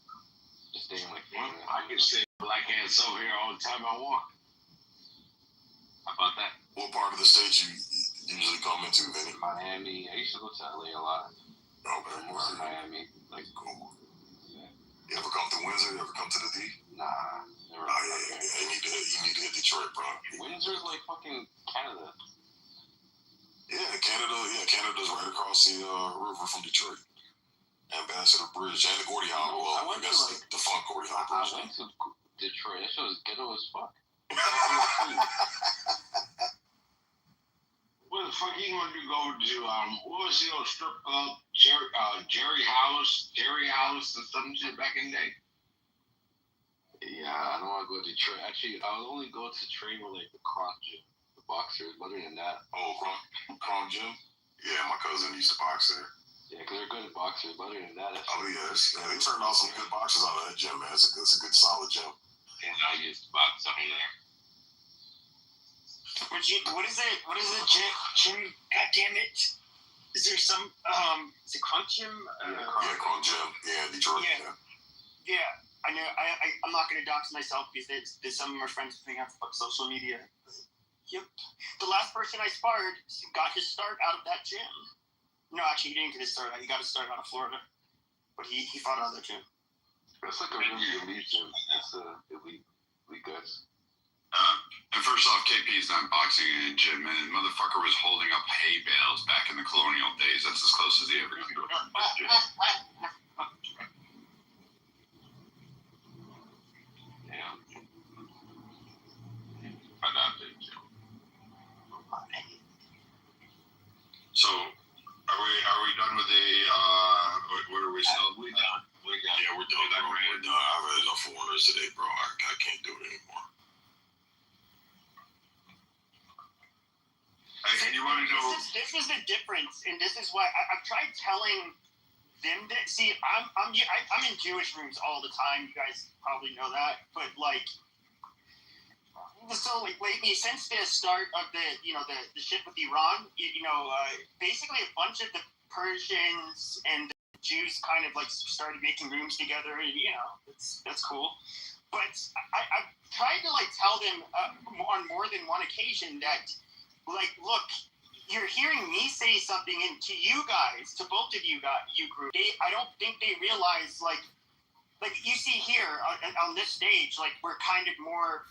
Just staying like I can say black ants over here all the time I want. How about that? What part of the state you usually come into, Vinny? Miami. I used to go to LA a lot. Okay. Mostly Miami. Like, cool. Yeah. You ever come to Windsor? You ever come to the D? Nah. Never. Oh, yeah. You need to hit Detroit, bro. Windsor's like fucking Canada. Yeah, Canada. Yeah, Canada's right across the river from Detroit. Ambassador Bridge and the Gordie Howe. Well, I guess the defunct Gordie Howe Bridge. I went to Detroit. That shit was ghetto as fuck. Where the fuck you want to go to? What was the old strip club? Jerry House and some shit back in the day. Yeah, I don't want to go to Detroit. Actually, I would only go to train with like the Kronk gym, the boxers. Other than that, Kronk gym. Yeah, my cousin used to box there. Yeah, because they're good at boxers. Other than that, they turned out some good boxers out of that gym, man. It's a good solid gym. And I used to box over there. What is it? What is it, Jim? God damn it! Is there some? Is it Kronk Gym? Kronk Gym. Yeah, Detroit. Yeah. I know. I'm not going to dox myself because there's some of my friends who have social media. Yep. The last person I sparred got his start out of that gym. No, actually, he didn't get his start. He got his start out of Florida, but he fought out of that gym. That's like a really elite gym. It's elite guys. And first off, KP's not boxing in a gym, man. The motherfucker was holding up hay bales back in the colonial days. That's as close as he ever got to a gym. Yeah. I got that gym. So, are we done with the, what are we still? We done. Yeah, we're done, bro. We're done. I've had enough foreigners today, bro. I can't do it anymore. Hey, you want to know? This is the difference, and this is why I've tried telling them that. See, I'm in Jewish rooms all the time. You guys probably know that, but like, so like lately, since the start of the shit with Iran, basically a bunch of the Persians and the Jews kind of like started making rooms together, and that's cool. But I've tried to like tell them on more than one occasion that. Like, look, you're hearing me say something to you guys, to both of you group. I don't think they realize, like you see here on this stage, like we're kind of more,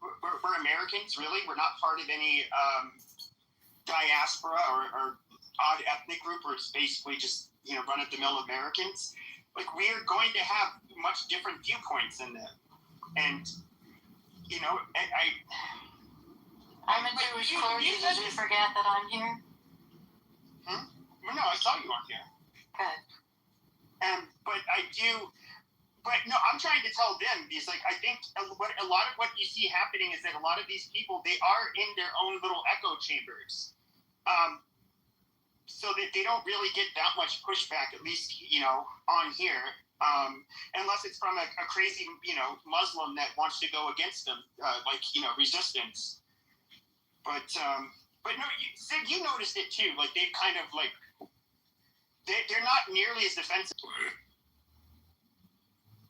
we're Americans, really. We're not part of any diaspora or odd ethnic group. We're basically just run-of-the-mill Americans. Like we're going to have much different viewpoints than them, and I'm a Jewish clergy. Did you forget that I'm here? No, I saw you on here. Good. But no, I'm trying to tell them because, like, I think a lot of what you see happening is that a lot of these people, they are in their own little echo chambers, so that they don't really get that much pushback, at least on here. Unless it's from a crazy Muslim that wants to go against them, resistance. But no, Sid, you noticed it too. Like they've kind of like they're not nearly as defensive.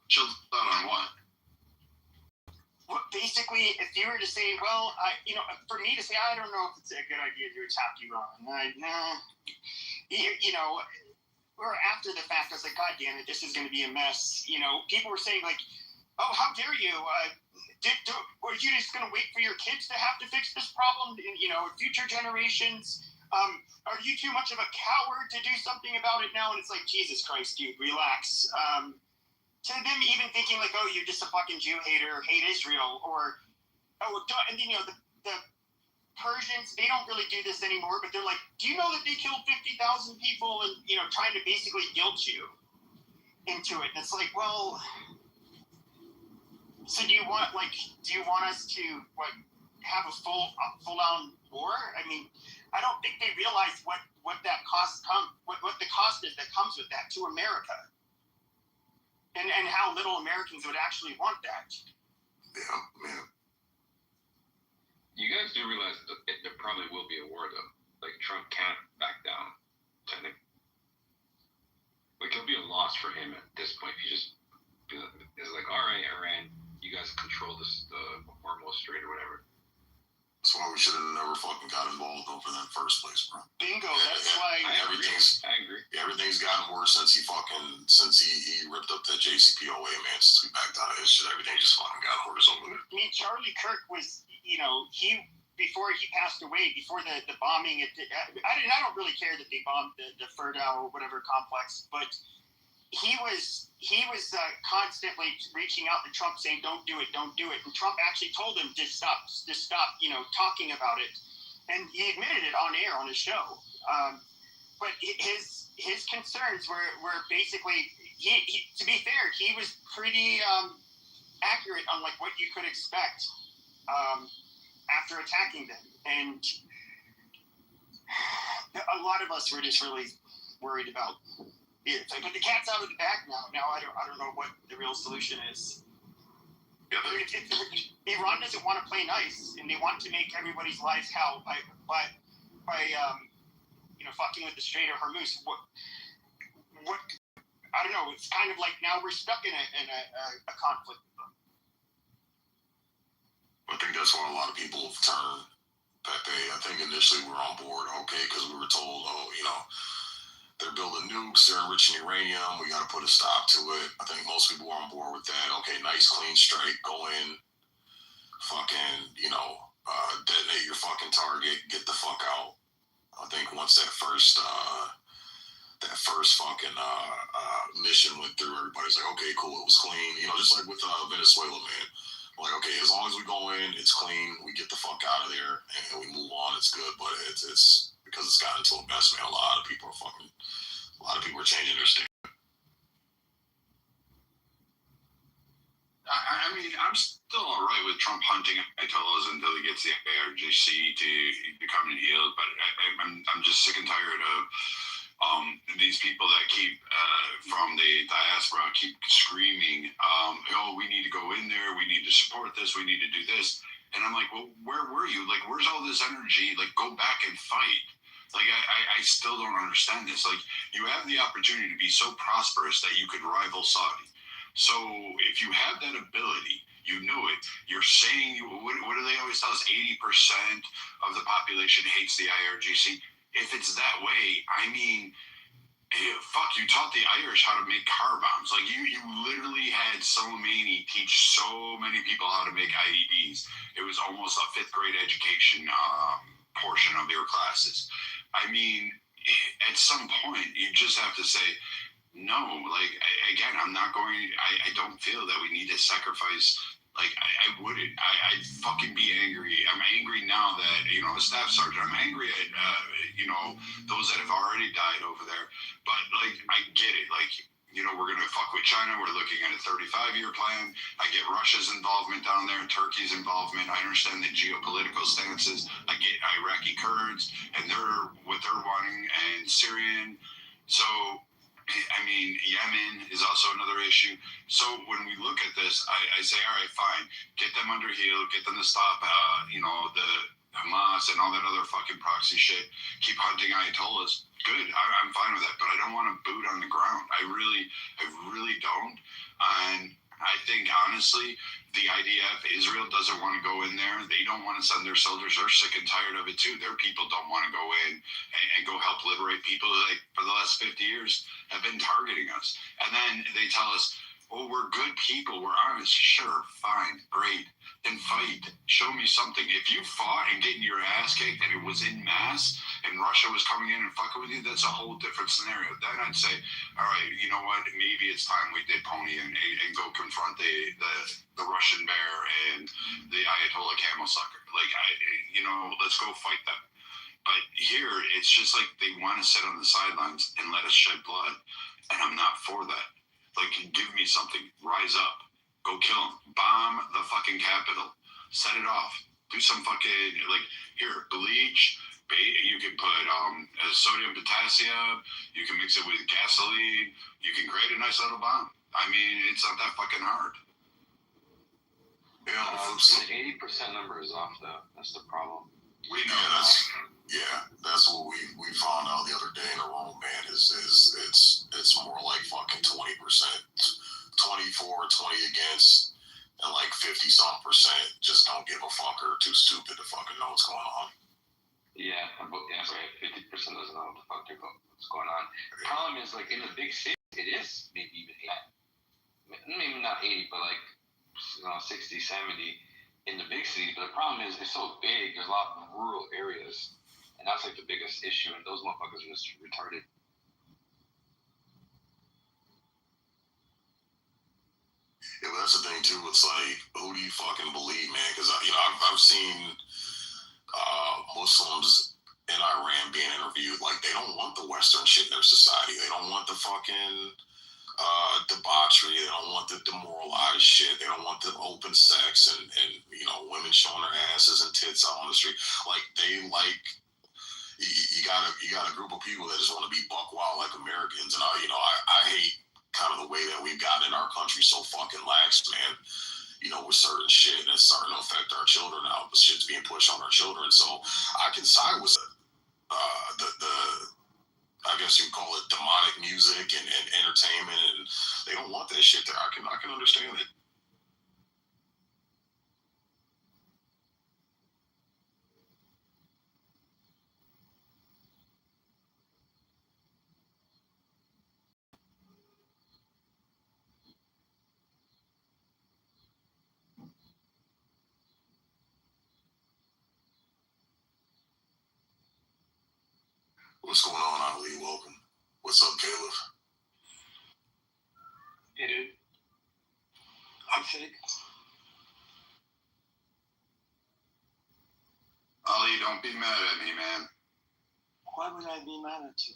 Chill out on what? Well, basically, if you were to say, well, for me to say, I don't know if it's a good idea to attack Iran. Or after the fact, I was like, God damn it, this is going to be a mess. People were saying like, oh, how dare you? Are you just going to wait for your kids to have to fix this problem? Future generations. Are you too much of a coward to do something about it now? And it's like, Jesus Christ, dude, relax. To them even thinking like, oh, you're just a fucking Jew hater, hate Israel, and the Persians, they don't really do this anymore, but they're like, do you know that they killed 50,000 people and, trying to basically guilt you into it? And it's like, well, so do you want us to have a full on war? I mean, I don't think they realize what that what the cost is that comes with that to America, and how little Americans would actually want that. Yeah, man. You guys do realize that there probably will be a war, though. Like Trump can't back down. Technically, like it'll be a loss for him at this point. If you just is like, all right, Iran, you guys control this the Hormuz Strait or whatever. That's why we should have never fucking got involved over that in the first place, bro. Bingo. That's why I agree. Everything's gotten worse since he ripped up that JCPOA, man. Since we backed out of his shit, everything just fucking got worse over there. I mean, Charlie Kirk was, before he passed away, before the bombing, I don't really care that they bombed the Ferdow or whatever complex, but he was constantly reaching out to Trump saying, don't do it. And Trump actually told him to stop, talking about it. And he admitted it on air on his show. But his concerns were basically, he, to be fair, he was pretty accurate on like what you could expect after attacking them. And a lot of us were just really worried about it. But the cat's out of the bag now. Now I don't know what the real solution is. Yeah, Iran doesn't want to play nice, and they want to make everybody's lives hell by fucking with the Strait of Hormuz. What I don't know. It's kind of like now we're stuck in a conflict. I think that's why a lot of people have turned. I think initially we were on board, okay, because we were told, they're building nukes, they're enriching uranium, we got to put a stop to it. I think most people were on board with that. Okay, nice clean strike, go in, fucking, detonate your fucking target, get the fuck out. I think once that first fucking mission went through, everybody's like, okay, cool, it was clean. Just like with Venezuela, man. Like, okay, as long as we go in, it's clean, we get the fuck out of there, and we move on, it's good. But it's because it's gotten to a mess, man. A lot of people are changing their state. I mean, I'm still all right with Trump hunting Ayatollahs until he gets the IRGC to become healed, but I'm just sick and tired of these people that keep from the diaspora keep screaming, we need to go in there, we need to support this, we need to do this. And I'm like, well, where were you? Like, where's all this energy? Like, go back and fight. Like, I still don't understand this. Like, you have the opportunity to be so prosperous that you could rival Saudi. So if you have that ability, you knew it. You're saying, what do they always tell us? 80% of the population hates the IRGC. If it's that way, I mean, you taught the Irish how to make car bombs. Like, you literally had Soleimani teach so many people how to make IEDs. It was almost a 5th grade education portion of your classes. I mean, at some point, you just have to say, no, like, again, I don't feel that we need to sacrifice. Like, I wouldn't. I'd fucking be angry. I'm angry now that, a staff sergeant. I'm angry at, those that have already died over there. But, like, I get it. Like, we're going to fuck with China. We're looking at a 35-year plan. I get Russia's involvement down there and Turkey's involvement. I understand the geopolitical stances. I get Iraqi Kurds and what they're wanting, and Syrian. So, I mean, Yemen is also another issue. So when we look at this, I say, all right, fine. Get them under heel. Get them to stop, the Hamas and all that other fucking proxy shit. Keep hunting Ayatollahs. Good. I'm fine with that. But I don't want to boot on the ground. I really don't. And I think, honestly, the IDF, Israel doesn't want to go in there. They don't want to send their soldiers. They're sick and tired of it, too. Their people don't want to go in and go help liberate people that, for the last 50 years, have been targeting us. And then they tell us, oh, we're good people. We're honest. Sure, fine, great. Then fight. Show me something. If you fought and getting your ass kicked and it was in mass and Russia was coming in and fucking with you, that's a whole different scenario. Then I'd say, all right, you know what? Maybe it's time we did pony and go confront the Russian bear and the Ayatollah camel sucker. Like, let's go fight them. But here, it's just like they want to sit on the sidelines and let us shed blood. And I'm not for that. Like, give me something. Rise up. Go kill them. Bomb the fucking Capitol. Set it off. Do some fucking, here, bleach. You can put sodium potassium. You can mix it with gasoline. You can create a nice little bomb. I mean, it's not that fucking hard. Yeah, the 80% number is off, though. That's the problem. We know that's what we found out the other day in the room, man. Is it's more like fucking 20%. figure out what's going on. The problem is, like, in the big cities, it is maybe even 80. Maybe not 80, but like, 60, 70 in the big cities. But the problem is, it's so big, there's a lot of rural areas. And that's like the biggest issue. And those motherfuckers are just retarded. Yeah, but that's the thing too. It's like, who do you fucking believe, man? Because I've seen Muslims in Iran being interviewed. Like, they don't want the Western shit in their society. They don't want the fucking debauchery. They don't want the demoralized shit. They don't want the open sex and women showing their asses and tits out on the street. Like, they like. You got a group of people that just want to be buck wild like Americans, and I hate kind of the way that we've gotten in our country so fucking lax, man. With certain shit, and it's starting to affect our children now. The shit's being pushed on our children, so I can side with the I guess you call it demonic music and entertainment, and they don't want that shit there. I can understand it. What's going on, Ali? Welcome. What's up, Caleb? Hey, dude. I'm sick. Ali, don't be mad at me, man. Why would I be mad at you?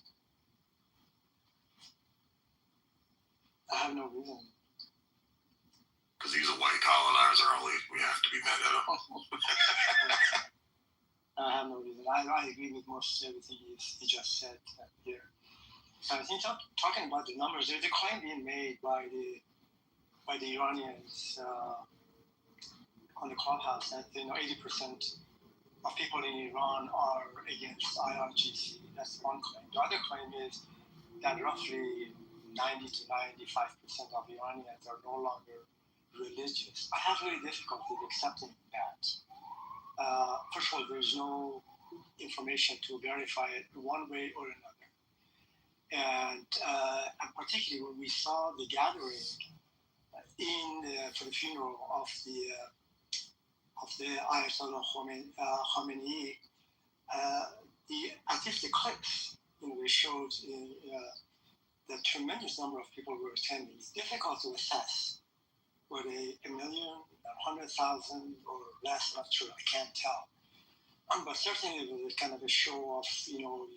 I have no reason. Because he's a white colonizer, Ali. We have to be mad at him. I have no reason. I agree with most everything he just said here. So I think talking about the numbers, there's a claim being made by the Iranians on the clubhouse that 80% of people in Iran are against IRGC. That's one claim. The other claim is that roughly 90 to 95% of Iranians are no longer religious. I have very difficulty accepting that. First of all, there's no information to verify it one way or another. And particularly when we saw the gathering for the funeral of the Ayatollah Khamenei, at least the clips, they showed the tremendous number of people who were attending. It's difficult to assess. Were they 1 million, 100,000, or less? Not sure. I can't tell. But certainly it was a kind of a show of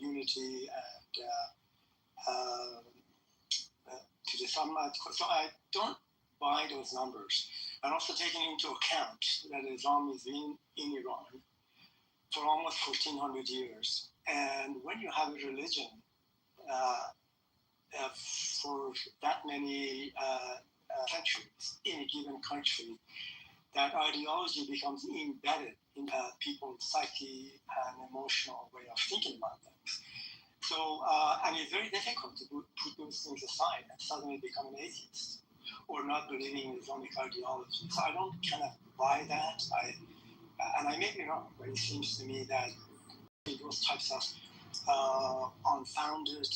unity and to the summit. So I don't buy those numbers. And also taking into account that Islam has been in Iran for almost 1,400 years, and when you have a religion for that many countries in a given country, that ideology becomes embedded in people's psyche and emotional way of thinking about things. So, and it's very difficult to put those things aside and suddenly become an atheist or not believing in Islamic ideology. So I don't kind of buy that. And I may be wrong, but it seems to me that those types of unfounded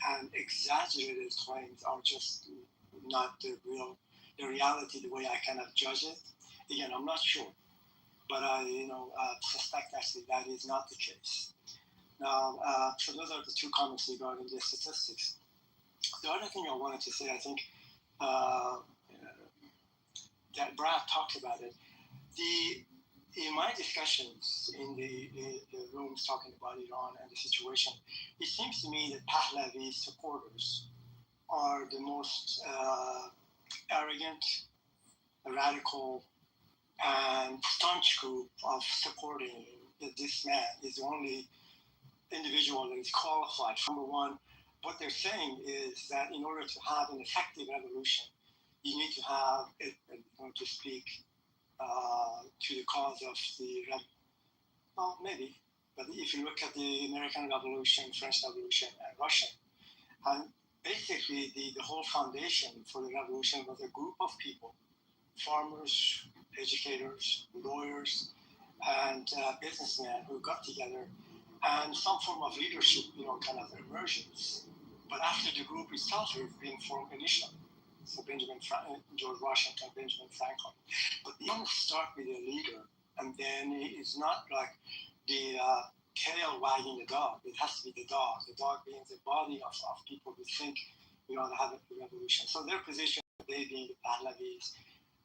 and exaggerated claims are just not the reality, the way I kind of judge it. Again, I'm not sure, but I suspect actually that is not the case. Now, so those are the two comments regarding the statistics. The other thing I wanted to say, I think that Brad talked about it. In my discussions in the rooms talking about Iran and the situation, it seems to me that Pahlavi supporters are the most arrogant, radical, and staunch group of supporting that this man is the only individual that is qualified. Number one, what they're saying is that in order to have an effective revolution, you need to have it, to speak to the cause of the, well, maybe, but if you look at the American Revolution, French Revolution, and Russian, and basically the whole foundation for the revolution was a group of people, farmers, educators, lawyers, and businessmen who got together and some form of leadership, kind of emerges. But after the group itself has been formed initially, so George Washington, Benjamin Franklin. But you don't start with a leader, and then it's not like the tail wagging the dog. It has to be the dog being the body of people who think we ought to have a revolution. So their position, they being the Pahlavis,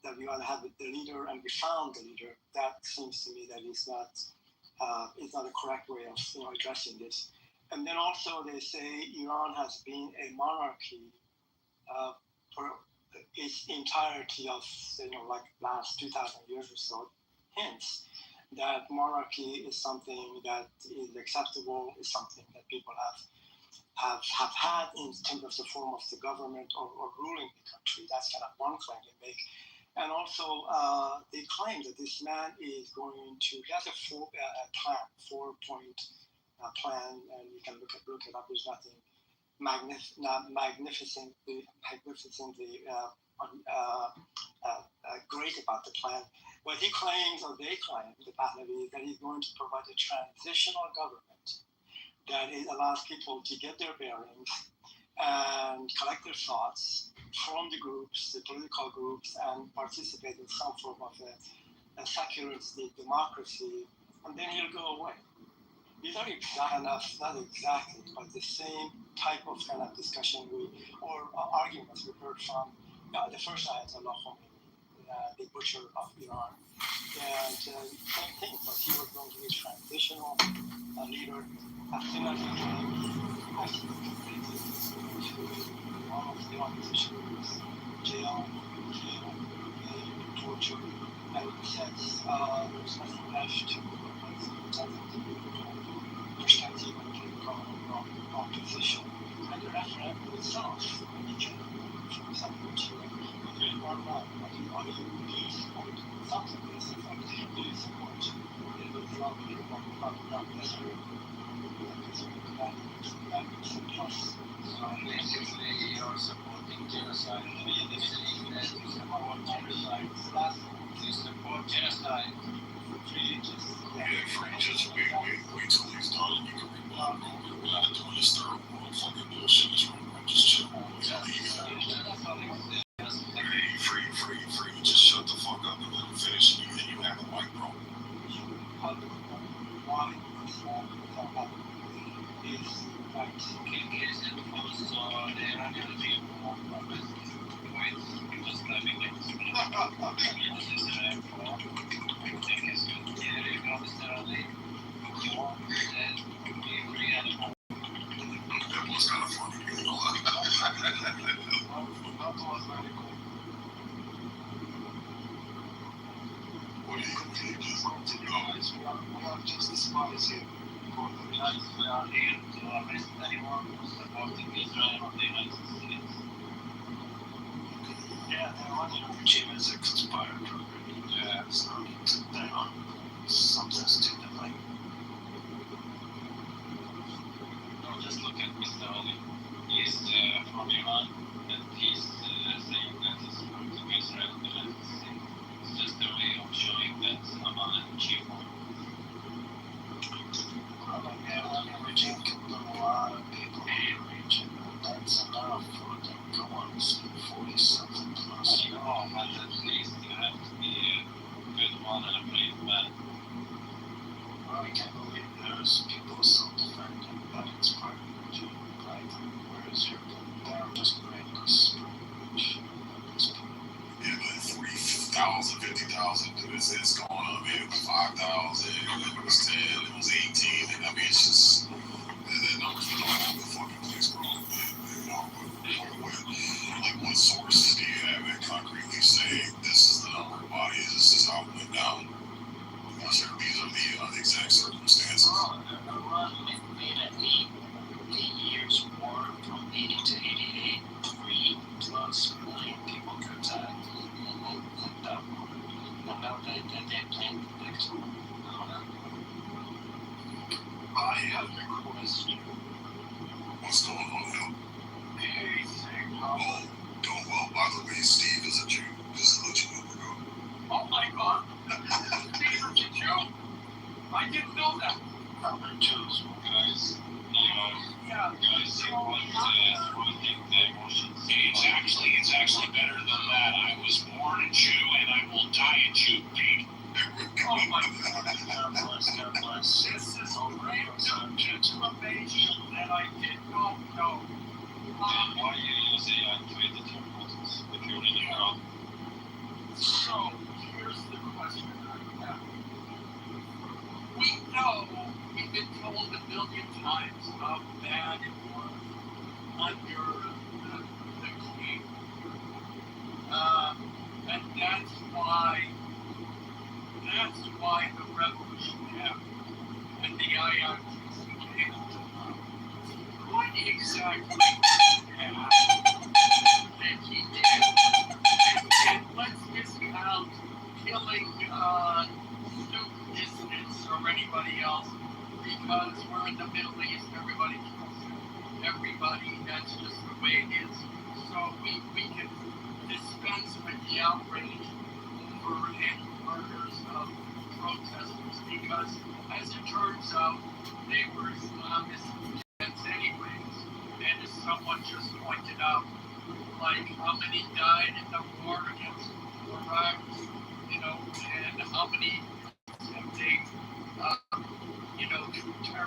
that we ought to have the leader, and we found the leader. That seems to me that it's not a correct way of addressing this. And then also they say Iran has been a monarchy for its entirety of like last 2,000 years or so. Hence, that monarchy is something that is acceptable, is something that people have had in terms of the form of the government or ruling the country. That's kind of one claim they make. And also, they claim that this man is going to, he has a four-point plan, and you can look it up. There's nothing magnificently great about the plan. What he claims, or they claim, the Pahlavi, that he's going to provide a transitional government that allows people to get their bearings and collect their thoughts, form the groups, the political groups, and participate in some form of a secularistic democracy, and then he'll go away. These are not exactly, but the same type of kind of discussion or arguments we heard from the first Ayatollah Khomeini, the butcher of Iran. And same thing, but he was going to be a transitional leader. As soon as he came, actually completed to one of the opposition groups, jail, torture, and he says there's nothing left to Christianity and political opposition. And the referendum itself, when you can from something to or not, are you please support something to this effect? Do you support the Islamic Republic of Israel? Plus, basically, you're supporting genocide. You support genocide. You support genocide. Just wait till he's done and you can rebut. We're not doing this third world fucking bullshit. Just chill. Free. Just shut the fuck up and let him finish. And then you have a white bro. That was kind of funny. What do you just want to know? We have just this policy for the United States. We are here to arrest anyone who's supporting Israel or the United States. Yeah, the money regime is expired already. Yeah, so they are something stupid like. No, just look at Mr. Ali. He's from Iran, and he's saying that he's supporting Israel and the United States. It's just a way of showing that I'm an achiever. The regime killed a lot of people in the region. That's enough for them to go on 40-something plus. No, but at least you have to be a good one and a brave man. I can't believe there's people self-defending, but it's part of the regime. Like, where is your blue? They're just brainless, pretty much. Yeah, but 3,000, 50,000, it's going up. It was 5,000, it was 10, it was 18, and I mean, it's just, that number's been all over the fucking place, bro. What sources do you have that concretely say this is the number of bodies, this is how it went down? These are the exact circumstances. Iran made an 8 years war from 80 to 88, 3+ million people could die. And now they plan to victim. It's actually better than that. I was born a Jew and I will die a Jew, Pete. Oh my God, God bless. This is a random information that I did not know. Why you use AI to create the terminals if you're in the world? So, here's the question I have. We know, we've been told a million times how bad it was under the Queen. And that's why the revolution happened. And the IRGC came into power. What exactly did he do? And let's discount killing student dissidents or anybody else because we're in the Middle East, everybody kills everybody, that's just the way it is. So we can dispense with the outrage over any murders of protesters because, as it turns out, they were Islamist anyways. And as someone just pointed out, like how many died in the war against Iraq, and how many have they, through terror.